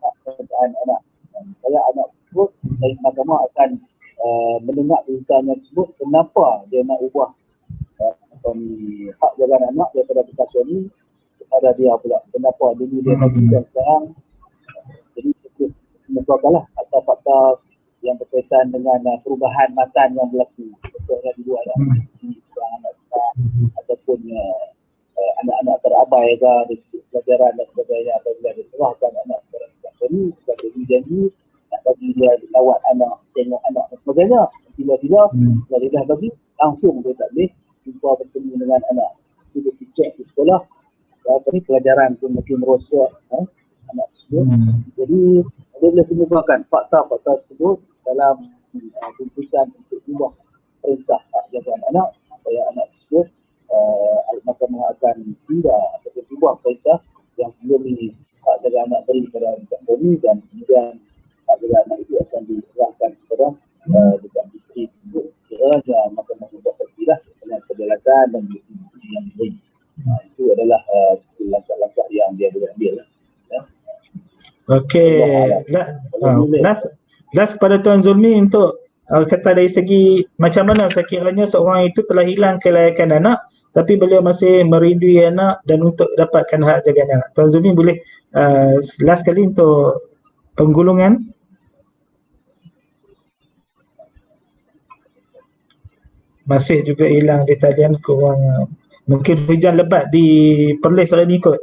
hak jagaan anak. Kalau anak tersebut, mahkamah akan mendengar tuntutan tersebut, kenapa dia nak ubah hak jagaan anak daripada bekas suami kepada dia pula. Kenapa dulu dia bagi dan sekarang. Jadi menyebabkanlah fakta-fakta yang berkaitan dengan perubahan matan yang berlaku. Contohnya dulu ada anak ataupun anak-anak terabai ke dari pelajaran dan sebagainya, apabila diserahkan anak kepada suami sebagai janji nak bagi dia lawat anak, tengok anak dan sebagainya. Tiba-tiba dia dah bagi, langsung dia tak boleh jumpa bertemu dengan anak. Dia cek di sekolah, pelajaran pun makin merosot anak tersebut. Jadi dia boleh menyebabkan fakta-fakta tersebut dalam tuntutan untuk ubah perintah hak jagaan anak, supaya anak tersebut mahkamah akan tindak atau ubah perintah yang sebelum hak jagaan anak beri kepada suami, dan kemudian hak jagaan anak itu akan diserahkan kepada dekat isteri tersebut. Kiranya mahkamah membuat pertilah dengan kejelasan dan bukti yang diberi. Itu adalah langkah-langkah yang dia boleh ambil. Okey, last pada Tuan Zulmi untuk kata dari segi macam mana sekiranya seorang itu telah hilang kelayakan anak tapi beliau masih merindui anak dan untuk dapatkan hak jagaan anak. Tuan Zulmi boleh last kali untuk penggulungan. Masih juga hilang di talian korang. Mungkin hujan lebat di Perlis hari ni kot.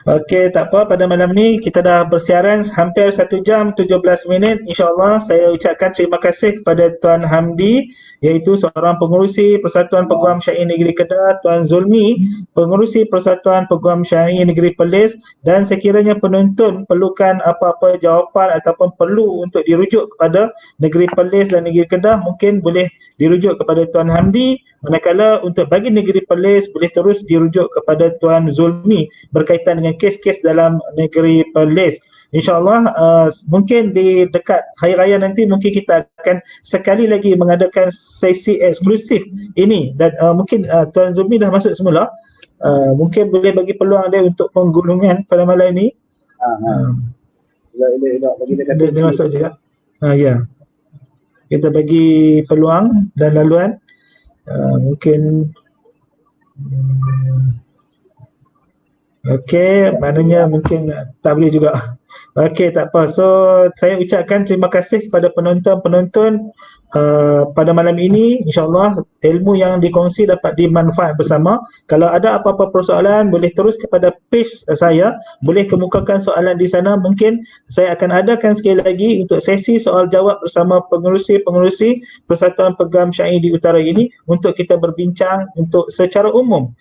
Okey, tak apa, pada malam ni kita dah bersiaran hampir 1 jam 17 minit. InsyaAllah saya ucapkan terima kasih kepada Tuan Hamdi, iaitu seorang pengurusi Persatuan Peguam Syariah Negeri Kedah, Tuan Zulmi, pengurusi Persatuan Peguam Syariah Negeri Perlis, dan sekiranya penonton perlukan apa-apa jawapan ataupun perlu untuk dirujuk kepada Negeri Perlis dan Negeri Kedah, mungkin boleh dirujuk kepada Tuan Hamdi. Manakala untuk bagi Negeri Perlis boleh terus dirujuk kepada Tuan Zulmi berkaitan dengan kes-kes dalam Negeri Perlis. InsyaAllah mungkin di dekat Hari Raya nanti mungkin kita akan sekali lagi mengadakan sesi eksklusif ini, dan mungkin Tuan Zulmi dah masuk semula. Mungkin boleh bagi peluang dia untuk penggulungan pada malam ini. Dia masuk juga. Ya. Kita bagi peluang dan laluan. Mungkin okey, maknanya mungkin tak boleh juga. Okey, tak apa. So saya ucapkan terima kasih kepada penonton-penonton pada malam ini. InsyaAllah ilmu yang dikongsi dapat dimanfaat bersama. Kalau ada apa-apa persoalan boleh terus kepada page saya, boleh kemukakan soalan di sana. Mungkin saya akan adakan sekali lagi untuk sesi soal jawab bersama pengurusi-pengurusi Persatuan Peguam Syariah di utara ini untuk kita berbincang untuk secara umum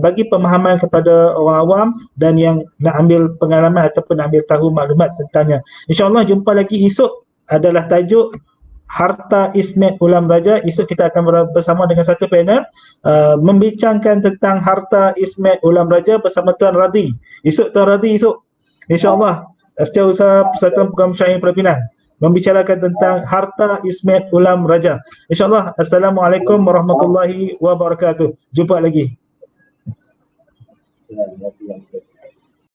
bagi pemahaman kepada orang awam dan yang nak ambil pengalaman ataupun nak ambil tahu maklumat tentangnya. InsyaAllah jumpa lagi esok, adalah tajuk Harta Ismet Ulam Raja. Esok kita akan bersama dengan satu panel membincangkan tentang Harta Ismet Ulam Raja bersama Tuan Radhi. Esok Tuan Radhi esok, InsyaAllah, Setiausaha Persatuan Peguam Syariah Perpindahan, membicarakan tentang Harta Ismet Ulam Raja. InsyaAllah. Assalamualaikum warahmatullahi wabarakatuh. Jumpa lagi.